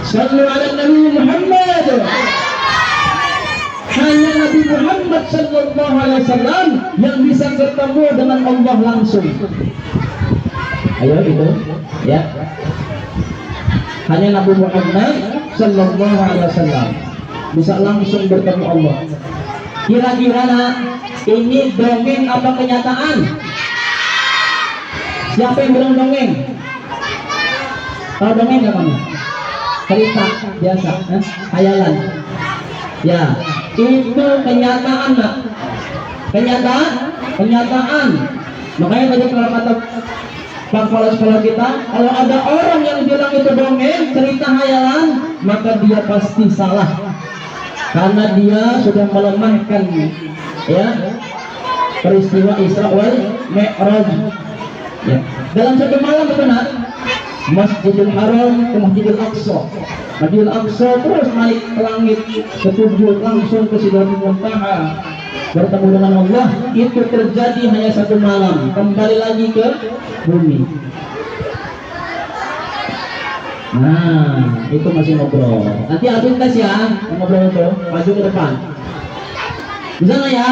Sallu ala Nabi Muhammad. Hanya Nabi Muhammad Sallallahu Alaihi Wasallam yang bisa bertemu dengan Allah langsung. Ayo itu, ya. Hanya Nabi Muhammad Sallallahu Alaihi Wasallam bisa langsung bertemu Allah. Kira-kira ini dongeng apa kenyataan? Siapa yang bilang dongeng? Tahu dongeng nggak kamu? Cerita biasa, khayalan. Ya, itu kenyataan nak. Kenyataan. Makanya tadi kalau kata kepala sekolah kita, kalau ada orang yang bilang itu dongeng, cerita khayalan, maka dia pasti salah. Karena dia sudah melemahkan ya peristiwa Isra wal Mi'raj. Ya. Dalam satu malam benar Masjidil Haram ke Masjidil Aqsa. Masjidil Aqsa terus naik ke langit ketujuh langsung ke Sidratul Muntaha bertemu dengan Allah. Itu terjadi hanya satu malam, kembali lagi ke bumi. Nah, itu masih ngobrol. Nanti Abin tes ya, ngobrol itu maju ke depan. Bisa nggak ya?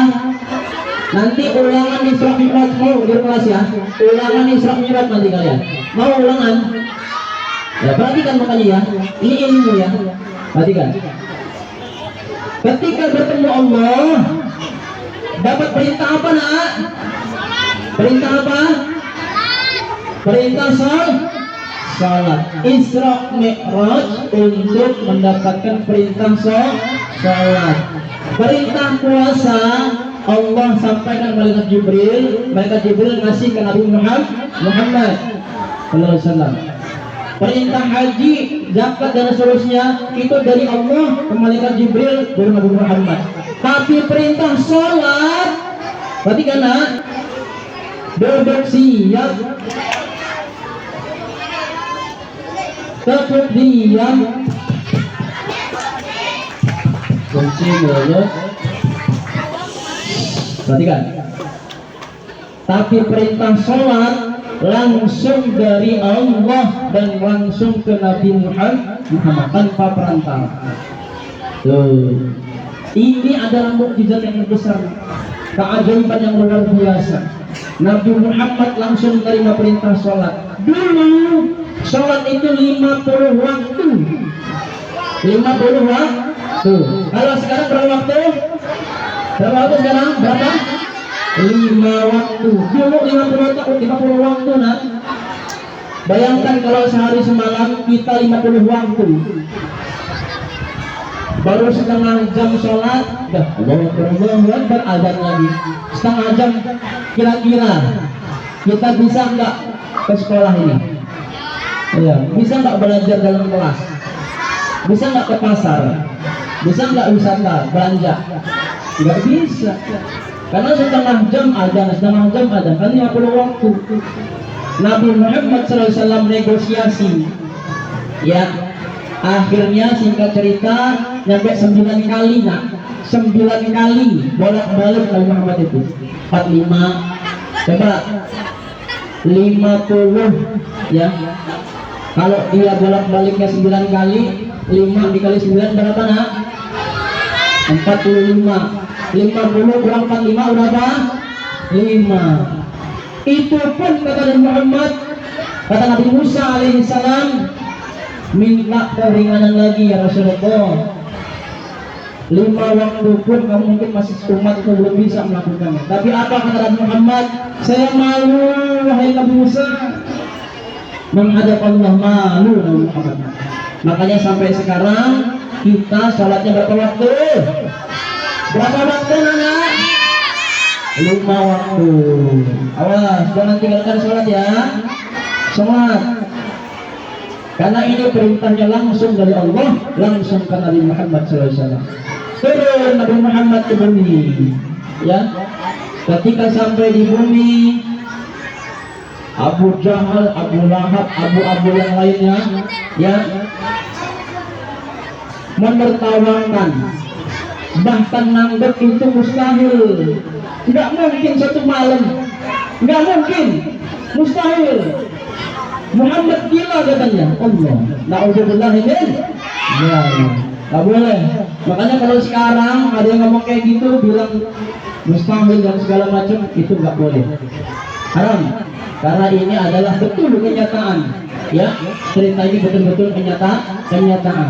Nanti ulangan Isra Mi'raj mau di kelas ya. Ulangan Isra Mi'raj nanti kalian. Mau ulangan? Ya perhatikan makanya ya. Ini ilmu ya. Perhatikan. Ketika bertemu Allah, dapat perintah apa nak? Perintah apa? Perintah salat. Isra Mi'raj untuk mendapatkan perintah salat. Perintah puasa Allah sampaikan malaikat Jibril. Malaikat Jibril ngasih ke Nabi Muhammad sallallahu alaihi wasallam. Perintah haji, zakat dan seterusnya itu dari Allah ke malaikat Jibril dari Nabi Muhammad. Tapi perintah sholat, perhatikan nak, duduk siap, tetap diam, kunci mulut. Perhatikan. Tapi perintah sholat langsung dari Allah dan langsung ke Nabi Muhammad tanpa perantara. Tuh. Ini adalah mukjizat yang besar, keajaiban yang luar biasa. Nabi Muhammad langsung menerima perintah sholat. Dulu sholat itu 50 waktu. 50 waktu. Kalau sekarang berapa waktu? Berapa waktu sekarang? Berapa? 5 waktu. Dulu 50 waktu nak. Bayangkan kalau sehari semalam kita 50 waktu. Baru setengah jam sholat, dah Allahu Akbar azan lagi. Setengah jam kira-kira kita bisa nggak ke sekolah ini? Ya, bisa nggak belajar dalam kelas? Bisa nggak ke pasar? Bisa nggak wisata, belanja? Nggak bisa. Karena setengah jam ada, kan 50 waktu. Nabi Muhammad SAW negosiasi, ya akhirnya singkat cerita nyampe 9 kali nak, 9 kali bolak-balik Nabi Muhammad itu 45, coba 50 ya. Kalau dia bolak-baliknya 9 kali, 5 dikali 9 berapa nak? 45. 50 kurang 45 berapa? 5. Itu pun kata Nabi Muhammad, kata Nabi Musa alaihissalam, minta keringanan lagi ya Rasulullah. 5 waktu pun kamu mungkin masih umat itu belum bisa melakukannya. Tapi apa kata Nabi Muhammad? Saya malu wahai Nabi Musa. Menghadap Allah malu Nabi Muhammad. Makanya sampai sekarang kita sholatnya berapa waktu? Berapa waktu anak? 5 waktu. Awas, jangan tinggalkan sholat ya. Sholat. Karena ini perintahnya langsung dari Allah, langsung ke Nabi Muhammad SAW. Turun Nabi Muhammad ke bumi. Ya. Ketika sampai di bumi, Abu Jahal, Abu Lahab, Abu yang lainnya, ya, menertawakan, bahkan nanggap itu mustahil. Tidak mungkin satu malam, nggak mungkin, mustahil. Muhammad gila katanya. Allah, na'udzubillah ini, ya, nggak boleh. Makanya kalau sekarang ada yang ngomong kayak gitu, bilang mustahil dan segala macam, itu nggak boleh, haram. Karena ini adalah betul kenyataan, ya. Cerita ini betul-betul kenyataan.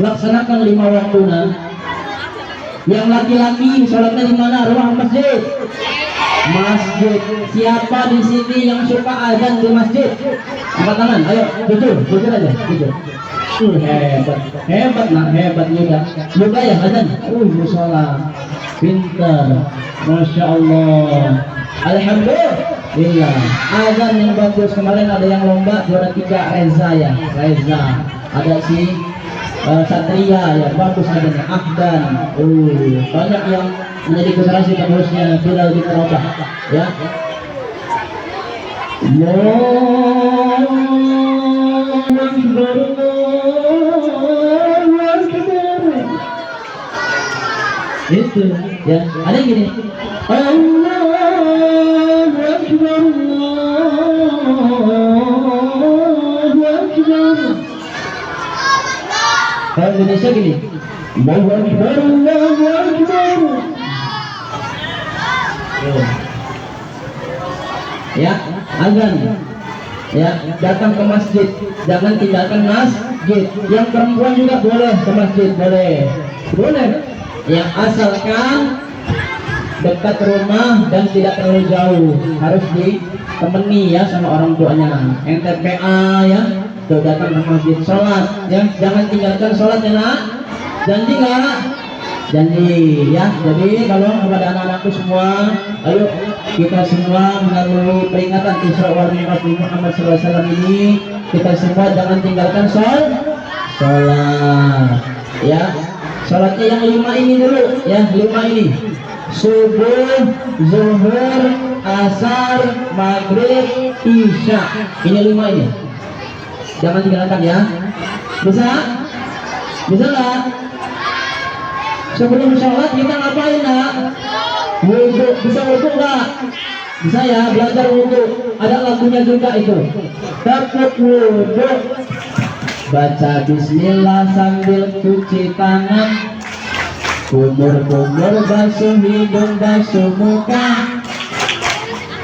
Laksanakan 5 waktu nah. Yang laki-laki sholatnya di mana? Ruang masjid. Masjid. Siapa di sini yang suka azan di masjid? Angkat tangan. Ayo, jujur aja, jujur. Hebat nah, hebat juga. Juga ya azan. Musola. Pintar. Masya Allah. Alhamdulillah. Azan yang bagus. Kemarin ada yang lomba juara 3 Reza ya. Reza. Ada si Satria ya, bagus adanya. Ahdan. Banyak yang menjadi generasi penerusnya Bilal bin Rabah ya. Allahu Akbar, Allahu Akbar. Itu ya. Ada yang gini. Allahu Akbar, Allahu Akbar. Kalau Indonesia gini, Allahu Akbar, Allahu Akbar. Ya, azan. Ya, datang ke masjid, jangan tinggalkan masjid. Yang perempuan juga boleh ke masjid, boleh. Yang asalkan dekat rumah dan tidak terlalu jauh, harus ditemani ya sama orang tuanya. NTPA ya. Tuh datang ke masjid sholat ya, jangan tinggalkan sholat ya nak. Janji nggak? Janji ya. Jadi kalau kepada anak-anakku semua, ayo kita semua melalui peringatan Isra wal Mi'raj Muhammad SAW ini, kita semua jangan tinggalkan sholat ya. Sholatnya yang 5 ini dulu ya, 5 ini: subuh, zuhur, asar, maghrib, isya. Ini 5 ini. Jangan tinggalkan ya. Bisa nggak? Sebelum sholat kita ngapain nak? Wudhu. Bisa wudhu nggak? Bisa ya, belajar wudhu. Ada lagunya juga itu. Takut wudhu, baca bismillah sambil cuci tangan, kumur basuh hidung, basuh muka.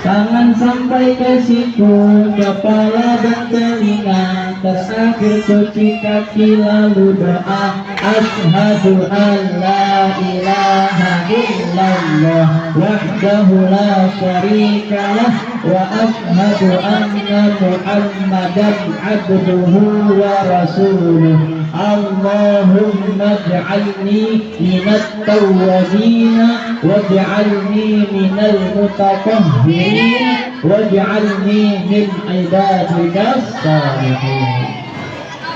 tangan sampai ke siku, kepala dan telinga, terakhir cuci kaki lalu doa. Asyhadu an la ilaha illallah wahdahu la syarikalah wa asyhadu anna Muhammadan abduhu wa rasuluh. Allahumma ij'alni minat tawwabin waj'alni minal mutatahhirin waj'alni min ibadikas shalihin.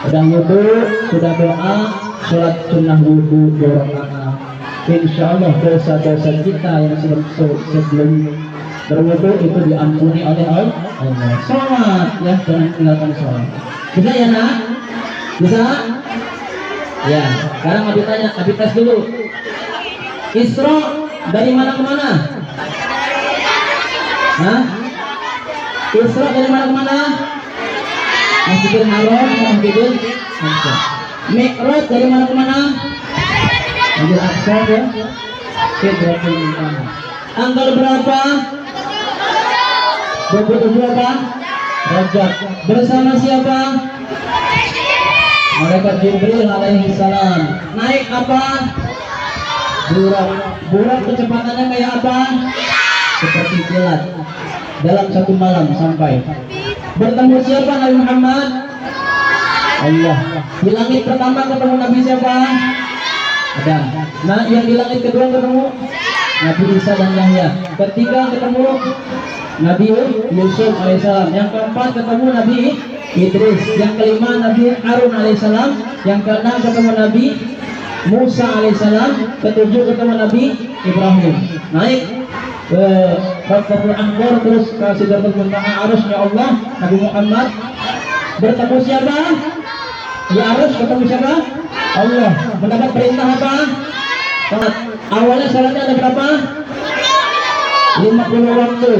Sudah wudu, sudah doa, sholat sunnah wudu 2 rakaat. Insyaallah dosa-dosa kita yang sebelum berwudu itu diampuni oleh Allah. Sholat ya, jangan tinggalkan sholat. Bisa ya nak? Bisa? Ya. Sekarang Abi tanya, Abi tes dulu. Isra dari mana ke mana? Hah? Isra dari mana ke mana? Masjidil Haram, Masjidil Aqsa. Mi'raj dari mana ke mana? Masjidil Aqsa ya. Sidratul Muntaha. Tanggal berapa? 27 apa? Rajab. Bersama siapa? Malaikat Jibril alaihi salam. Naik apa? Burak. Burak kecepatannya kayak apa? Seperti kilat. Dalam 1 malam sampai. Bertemu siapa Nabi Muhammad? Allah. Di langit pertama ketemu Nabi siapa? Adam. Nah, yang di langit kedua ketemu Nabi Isa dan Yahya. Ketiga ketemu Nabi Yusuf alaihissalam. Yang keempat ketemu Nabi Idris. Yang kelima Nabi Harun alaihissalam. Yang keenam ketemu Nabi Musa alaihissalam. Ketujuh ketemu Nabi Ibrahim. Naik ke Rafatul Anqar, terus ke Sidratul Muntaha, arusnya Allah. Nabi Muhammad bertemu siapa? Di arus ketemu siapa? Allah. Mendapat perintah apa? Salat. Awalnya salatnya ada berapa? 50 waktu,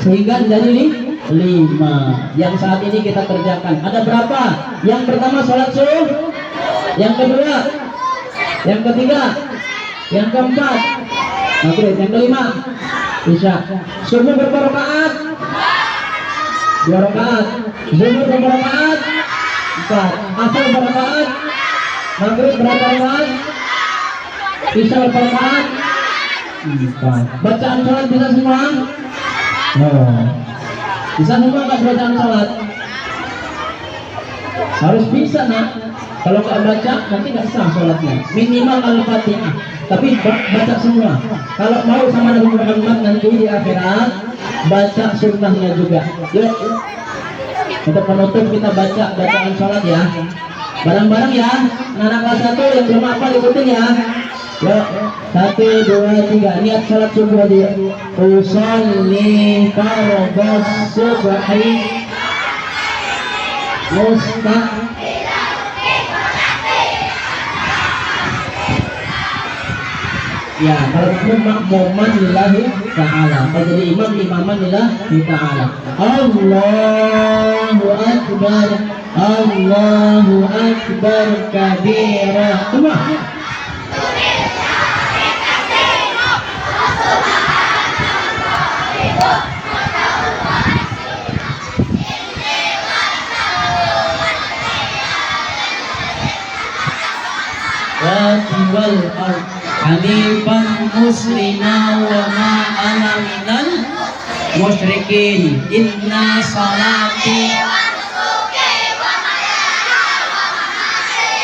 sehingga jadi 5 yang saat ini kita kerjakan. Ada berapa? Yang pertama salat subuh, yang kedua, yang ketiga, yang keempat maghrib, yang kelima isya. Subuh berapa rakaat? 2 rakaat. Zuhur berapa rakaat? 4. Asar berapa rakaat? Maghrib berapa rakaat? Isya berapa rakaat? 4. Bacaan sholat bisa semua? Oh. Bisa semua nggak bacaan sholat? Harus bisa nak. Kalau nggak baca nanti nggak sah sholatnya. Minimal Al-Fatihah. Tapi baca semua. Kalau mau sama Nabi Muhammad nanti di akhirat, baca sunnahnya juga. Yuk. Untuk penutup kita baca bacaan sholat ya. Bareng-bareng ya. Anak kelas 1 yang belum hafal ikutin ya. Yuk, 1, 2, 3. Niat salat subuh dia. Usolli fardhas subhi ya, kalau makmuman lillahi ta'ala. Kalau jadi imam, imaman lillahi ta'ala. Allahu Akbar, Allahu Akbar kabira. Semua. Wal ard hanifan muslima wa ma ana minal musyrikin. Inna salati wa nusuki wa mahyaya wa mamati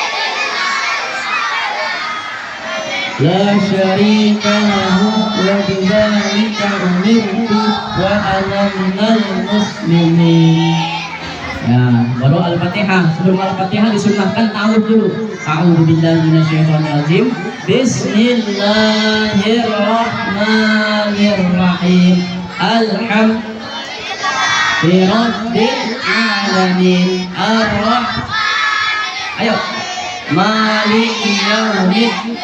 la syarika lahu wa bidzalika umirtu wa ana minal muslimin. Ya, baru Al-Fatihah. Sebelum Al-Fatihah disunnahkan ta'awudz dulu. A'udzubillahi minasyaitonirrajim. Bismillahirrahmanirrahim. Alhamdulillahi rabbil alamin. Ayo. Maliki yaumiddin.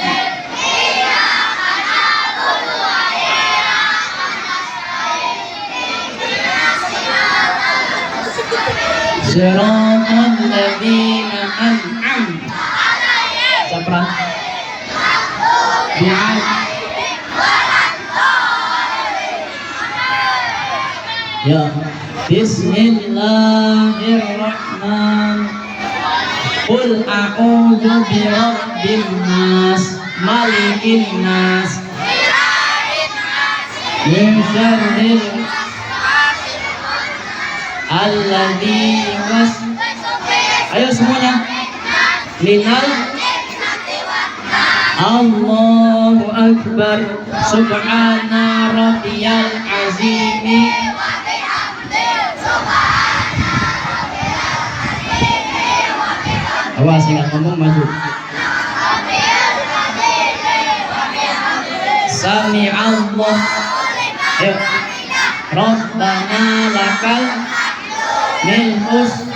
Siratal ladzina an'amta 'alaihim. Sapra. Bi'al. Ya. Bismillahirrahmanirrahim. Qul a'udzu birabbin nas, malikin nas, min syarril alladzi was. Ayo semuanya. Minal. Allahu akbar. Subhana rabbiyal azim. Awas ingat ngomong maju. Sami Allah. Ayo. Rabbana lakal milkus.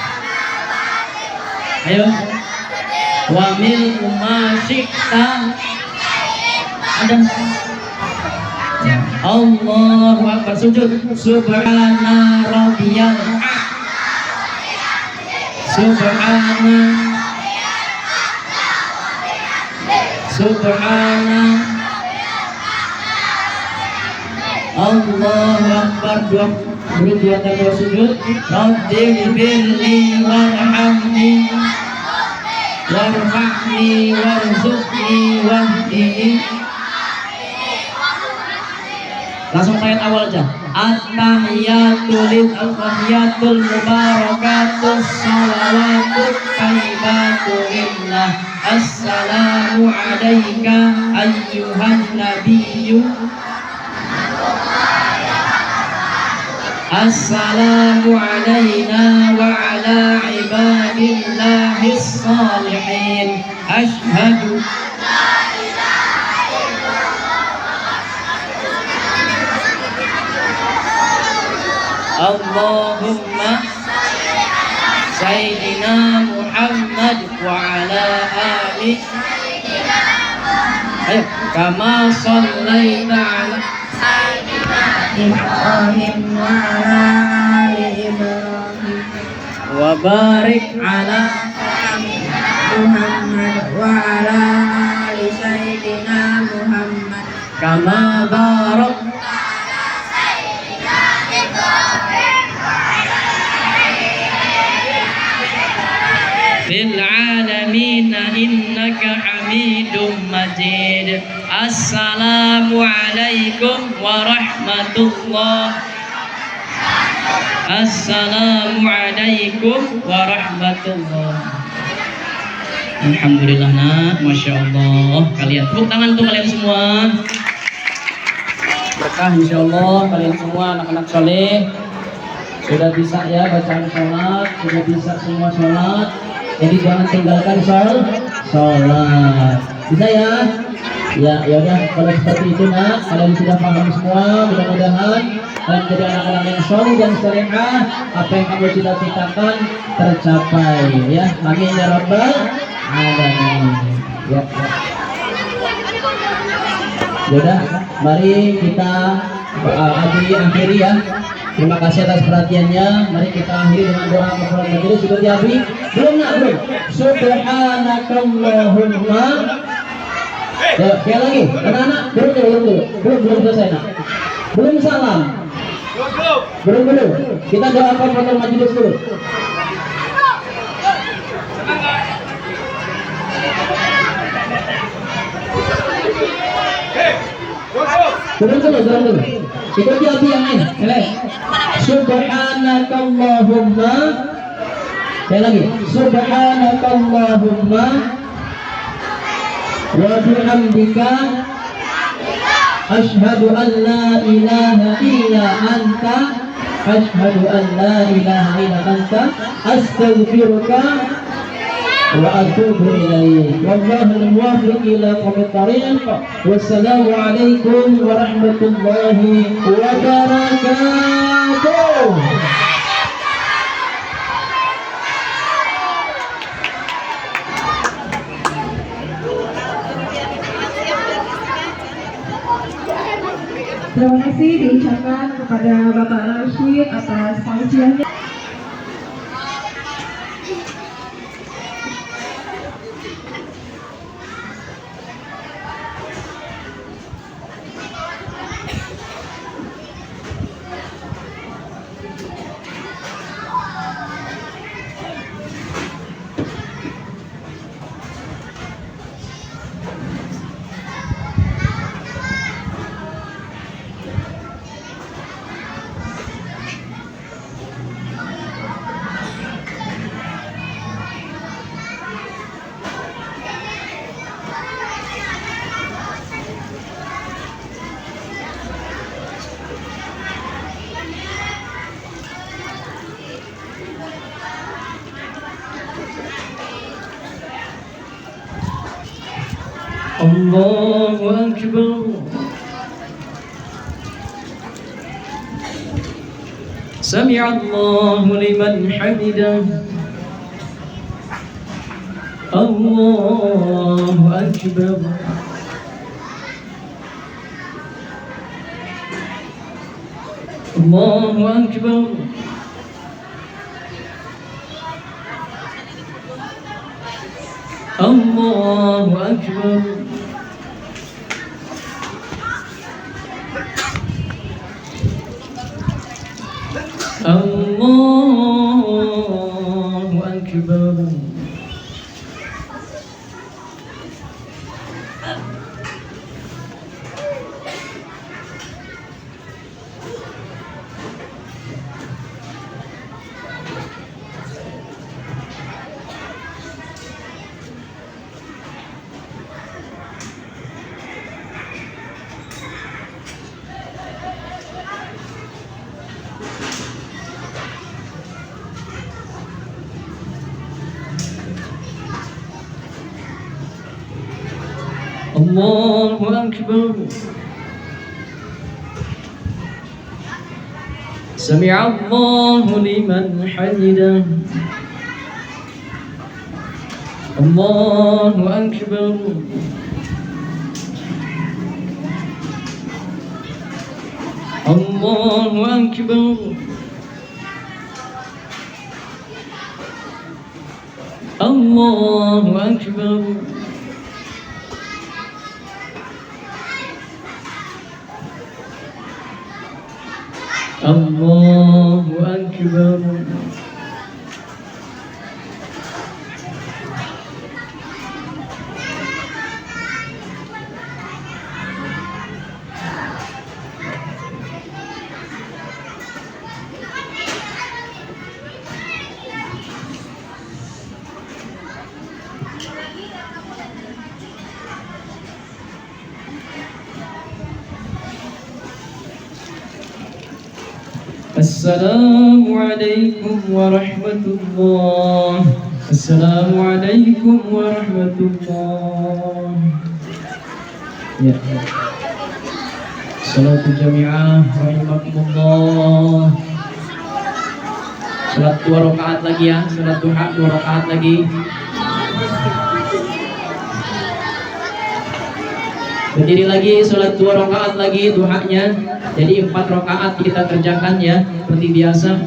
Ayo. Wa milku ma syi'ta. Ada. Allahu akbar. Sujud. Subhana rabbiyal Subhana Allahu akbar. Dua kali sujud. Rabbil birli warhamni warfa'ni warzuqni wahdini. Langsung ayat awal aja. At-tahiyatul mubarakatus shalawatut thayyibatu lillah. Assalamu alayka ayyuhan nabiyyu. Assalamu alayna wa ala ibadillahis salihin. Asyhadu Allahumma Sayyidina Muhammad wa ala ali. Ayo, kama sallaita ala Ibrahim wa ala ali Ibrahim wa barik ala Muhammad wa ala ali Sayyidina Muhammad kama barak fil alamin innaka hamidum majid. Assalamu alaikum warahmatullah. Assalamu alaikum warahmatullah. Alhamdulillah nak, masya Allah. Kalian tepuk tangan untuk kalian semua. Berkah insya Allah kalian semua anak-anak soleh. Sudah bisa ya bacaan sholat, sudah bisa semua sholat. Jadi jangan tinggalkan sholat. Bisa ya? Ya udah kalau seperti itu nak, kalian sudah paham semua. Mudah-mudahan kalian jadi anak-anak yang soleh dan salehah. Apa yang kamu cita-citakan tercapai ya. Amin ya rabbal alamin. Ya. Yaudah, mari kita akhiri ya. Terima kasih atas perhatiannya. Mari kita akhiri dengan doa kafaratul majelis. Sudah dihabis? Belum nak, belum. Subhanakallahumma. Ya, sekali lagi. Anak-anak, belum selesai nak. Belum salam. Belum. Kita doa kafaratul majelis dulu. Belum dulu. Ikuti Abi yang lain. Subhanakallahumma. Sekali lagi. Subhanakallahumma wa bihamdika asyhadu an la ilaha illa anta astaghfiruka wa atubu ilaik. Wallahul muwaffiq ila aqwamit thariq. Wassalamu alaikum warahmatullahi wabarakatuh. Terima kasih diucapkan kepada Bapak Rashid atas tausiahnya. الله أكبر. سمع الله لمن حمده. الله أكبر. الله أكبر. الله أكبر. الله أكبر. الله أكبر. سمع الله لمن حمده. الله أكبر. الله أكبر. الله أكبر. الله أكبر. السلام عليكم ورحمة الله. السلام عليكم ورحمة الله. Ya. Salatul jami'ah rahimakumullah. Salat 2 rakaat lagi ya, salat duha 2 rakaat lagi. Berdiri lagi, salat 2 rakaat lagi duhanya. Jadi 4 rakaat kita kerjakan ya, seperti biasa.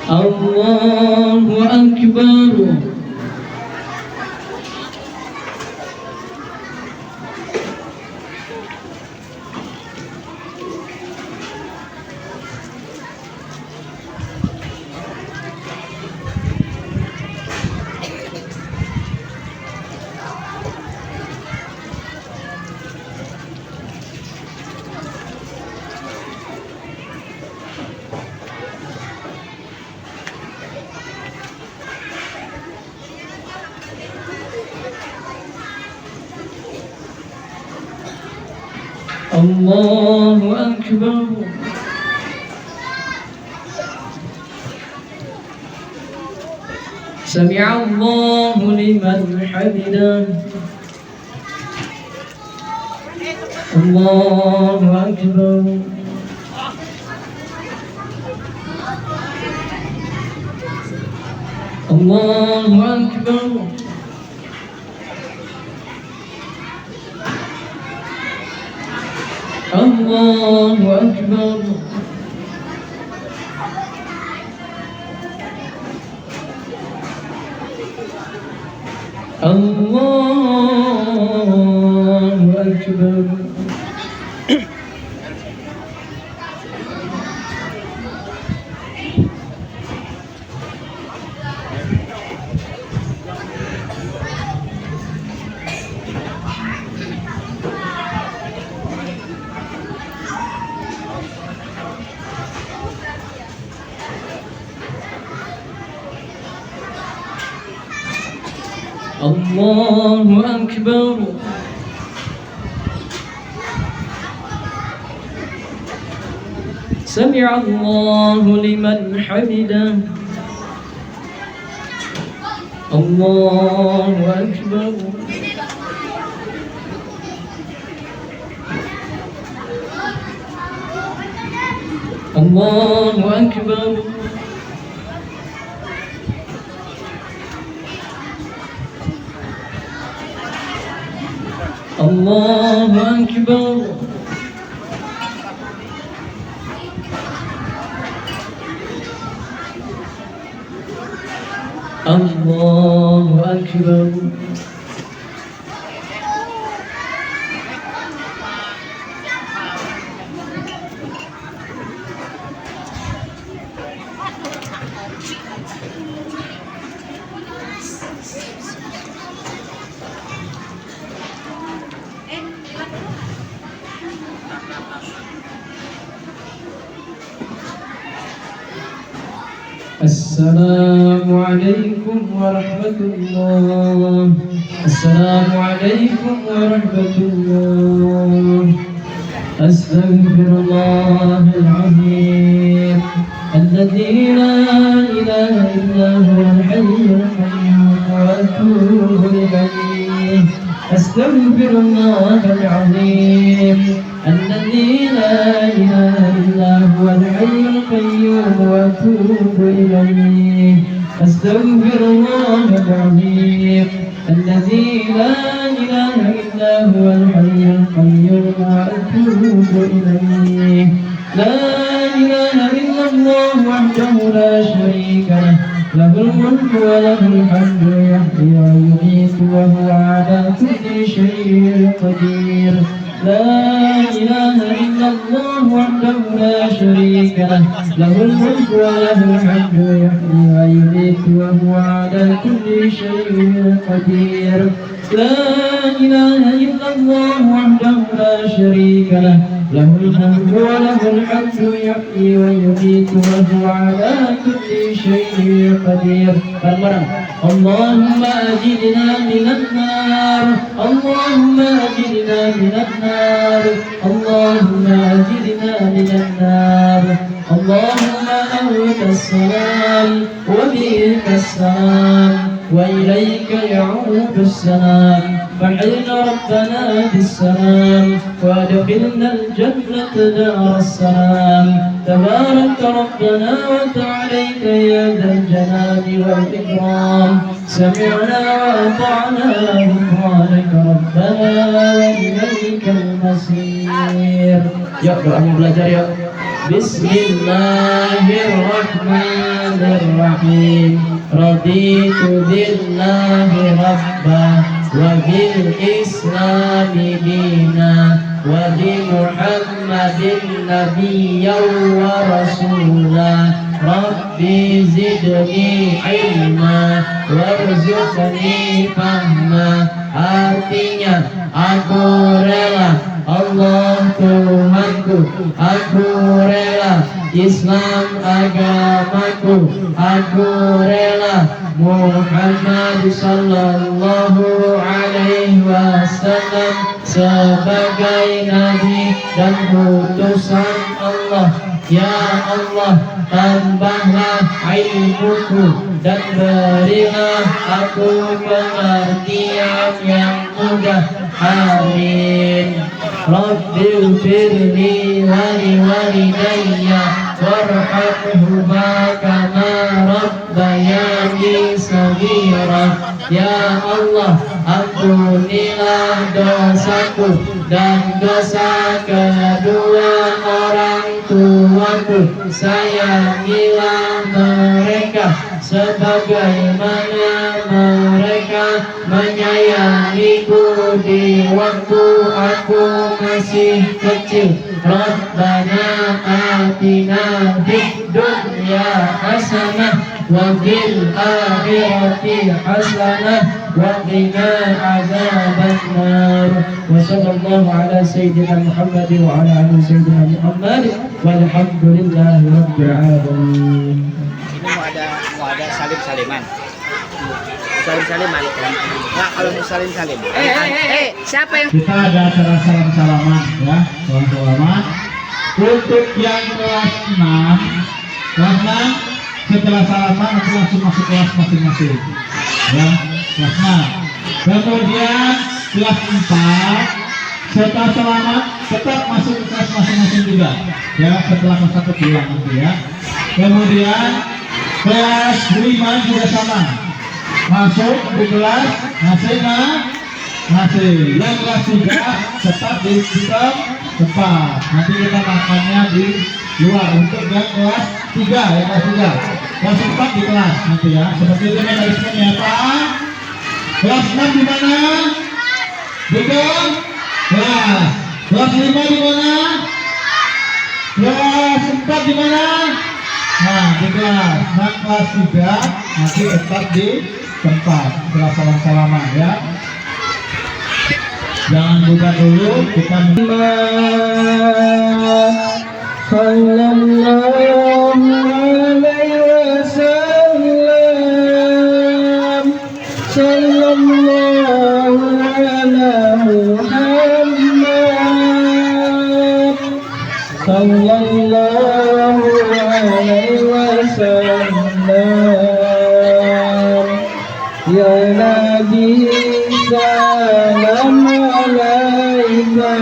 Allahu Akbar. Allahu Akbar. Sami'a Allahu liman hamidah. Allahu Akbar. Allahu Akbar. Allahu Akbar. Allahu Akbar. Allahu Akbar. سمع الله لمن حمده الله أكبر الله أكبر الله أكبر الله أكبر السلام عليكم ورحمة الله السلام عليكم ورحمة الله أستغفر الله العظيم الذي لا إله إلا هو الحي القيوم وأتوب إليه أستغفر الله العظيم الذي لا إله إلا هو الحي القيوم وأتوب إليه أستغفر الله العظيم الذي لا إله إلا هو الحي القيوم وأتوب إليه لا إله إلا الله وحده لا شريك له له الملك وله الحمد يحيي ويميت وهو على كل شيء قدير لا إله إلا الله وحده لا شريك له له الملك وله الحمد يحيي ويميت وهو على كل شيء قدير لا إله إلا الله وحده لا شريك له له الملك وله الحمد يحيي ويميت وهو على كل شيء قدير اللهم أجرنا من النار اللهم أجرنا من النار اللهم أجرنا من النار اللهم أنت السلام وبك السلام وإليك يعود السلام فحين ربنا بالسلام وادخلنا الجنة دار السلام تبارك ربنا وتعاليك يا ذا الجلال والإكرام سمعنا وأطعنا غفرانك ربنا وإليك المصير يا doa belajar ya Bismillahirrahmanirrahim Raditu billahi rabba wa bil islami dina wa bi muhammadin nabiyyan wa rasula Rabbi zidni ilma warzuqni fahma artinya aku rela Allah Tuhanku aku rela Islam agamaku aku rela Muhammad sallallahu alaihi wasallam sebagai nabi dan utusan Allah ya Allah tambahlah ilmuku dan berilah aku pengertian yang mudah amin Rabbil firli wali walidayya warhamhuma kama rabbayani saghira ya Allah ampunilah dosaku dan dosa kedua orang tuaku sayangilah mereka sebagaimana mereka menyayangiku di waktu aku masih kecil Rabbana atina fid dunya hasanah wa fil akhirati hasanah wa qina adzabannar wa sallallahu ala sayyidina Muhammad wa ala ali sayyidina Muhammad walhamdulillahi rabbil alamin. Ini mau ada salim-saliman. Salim-saliman. Nah, kalau mau salim-salim. Siapa yang Kita ada acara salam-salaman ya, salam-salaman. Untuk yang kelas 6 setelah salaman nanti langsung masuk kelas masing-masing. Ya, kelas 6. Kemudian kelas 4 setelah salaman tetap masuk ke kelas masing-masing juga. Ya, setelah kelas 1 pulang nanti ya. Kemudian kelas 5 juga sama. Masuk di kelas masing-masing. Yang kelas 3 tetap di tempat. Nanti kita makannya di luar. Untuk yang kelas 3 ya, kelas 3. Kelas 4 di kelas nanti ya. Seperti itu mekanismenya Pak. Kelas 6 di mana? Di kelas. Kelas 5 di mana? Kelas 4 di mana? Nah, di kelas. Nah, kelas 3 nanti tetap di tempat. Kelas salam-salaman ya. Jangan buka dulu, kita Sallallahu alaihi wasallam. Sallallahu ala Muhammad. Sallallahu alaihi wasallam. Ya Nabi salam alaika,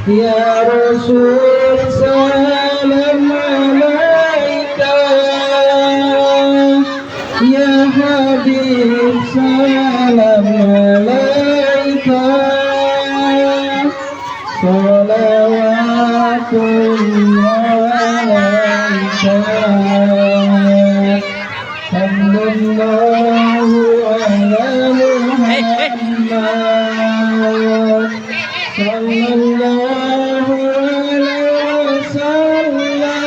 ya Rasul salam alaika, ya Habib salam alaika, salawatullah alaika. Sallallahu ala Muhammad. Sallallahu alaihi wasallam.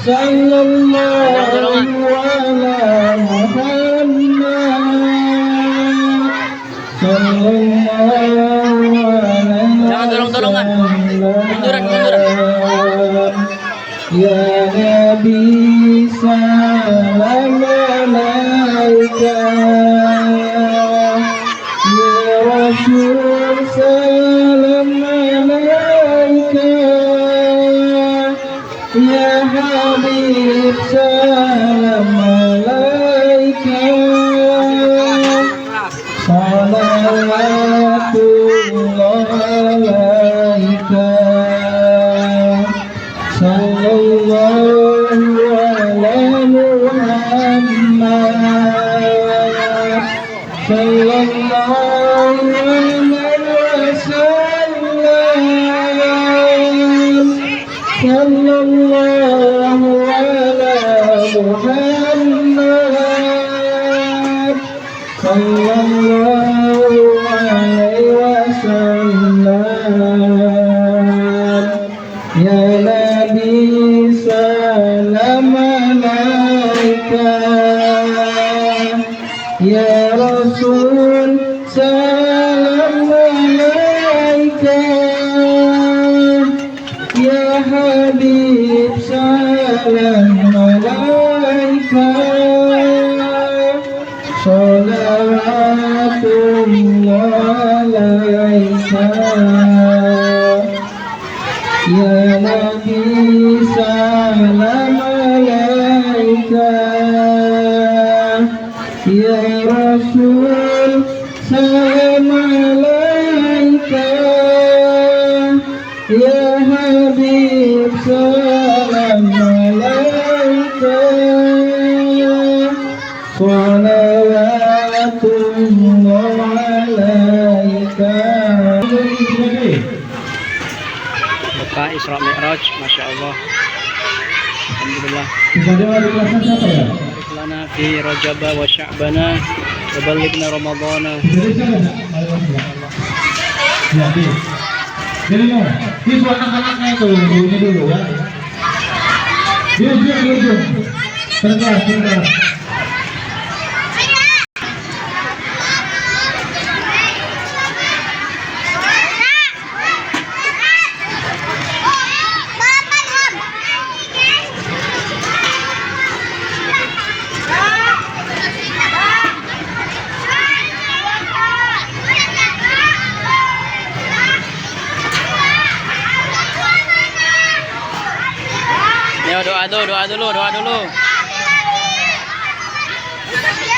Sallallahu ala Muhammad. Sallallahu alaihi wasallam. Ya Nabi salam alaika, ya Rasul salam alaika, ya Habib salam alaika, salawatullah alaika. Sallallahu ala Muhammad. Sallallahu alaihi wasallam. Sallallahu ala Muhammad. Sallallahu alaihi wasallam. Ya Nabi salam alaika, ya Rasul salam alaika, ya Habib salam alaika, salawatullah alaika. Ya Nabi salam alaika, ya Rasul salam alaika, ya Habib salam alaika, salawatullah alaika. Buka Isra Mi'raj, Masya Allah. Alhamdulillah. Ibadah di kelasnya siapa ya? Barik lana fi Rajaba wa Sya'bana wa ballighna Ramadhana. Jadi siapa ya? Ya, jadi mau itu anak-anaknya itu ini dulu ya. Dia. Tergas. doa dulu.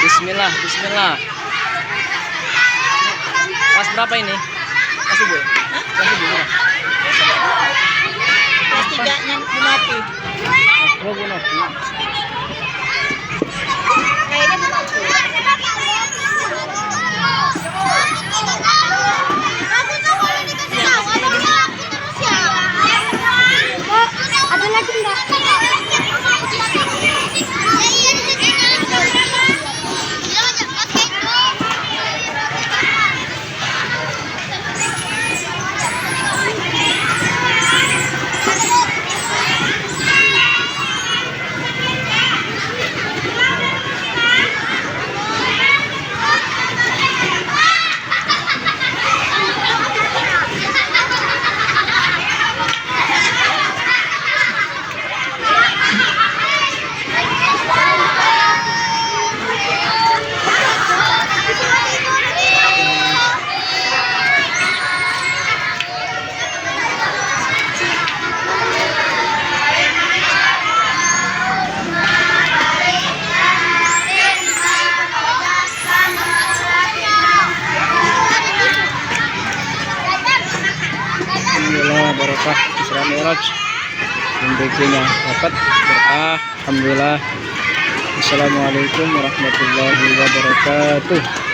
Bismillah. Kelas berapa ini? Kelas ibu? Kelas ibu berapa? Kelas 3-nya Bu Nopi. Oh, Bu Nopi. Kayaknya Bu Nopi. Ada lagi enggak? Alhamdulillah barokah Isra Mi'raj, rezekinya dapat berkah. Alhamdulillah. Assalamualaikum warahmatullahi wabarakatuh.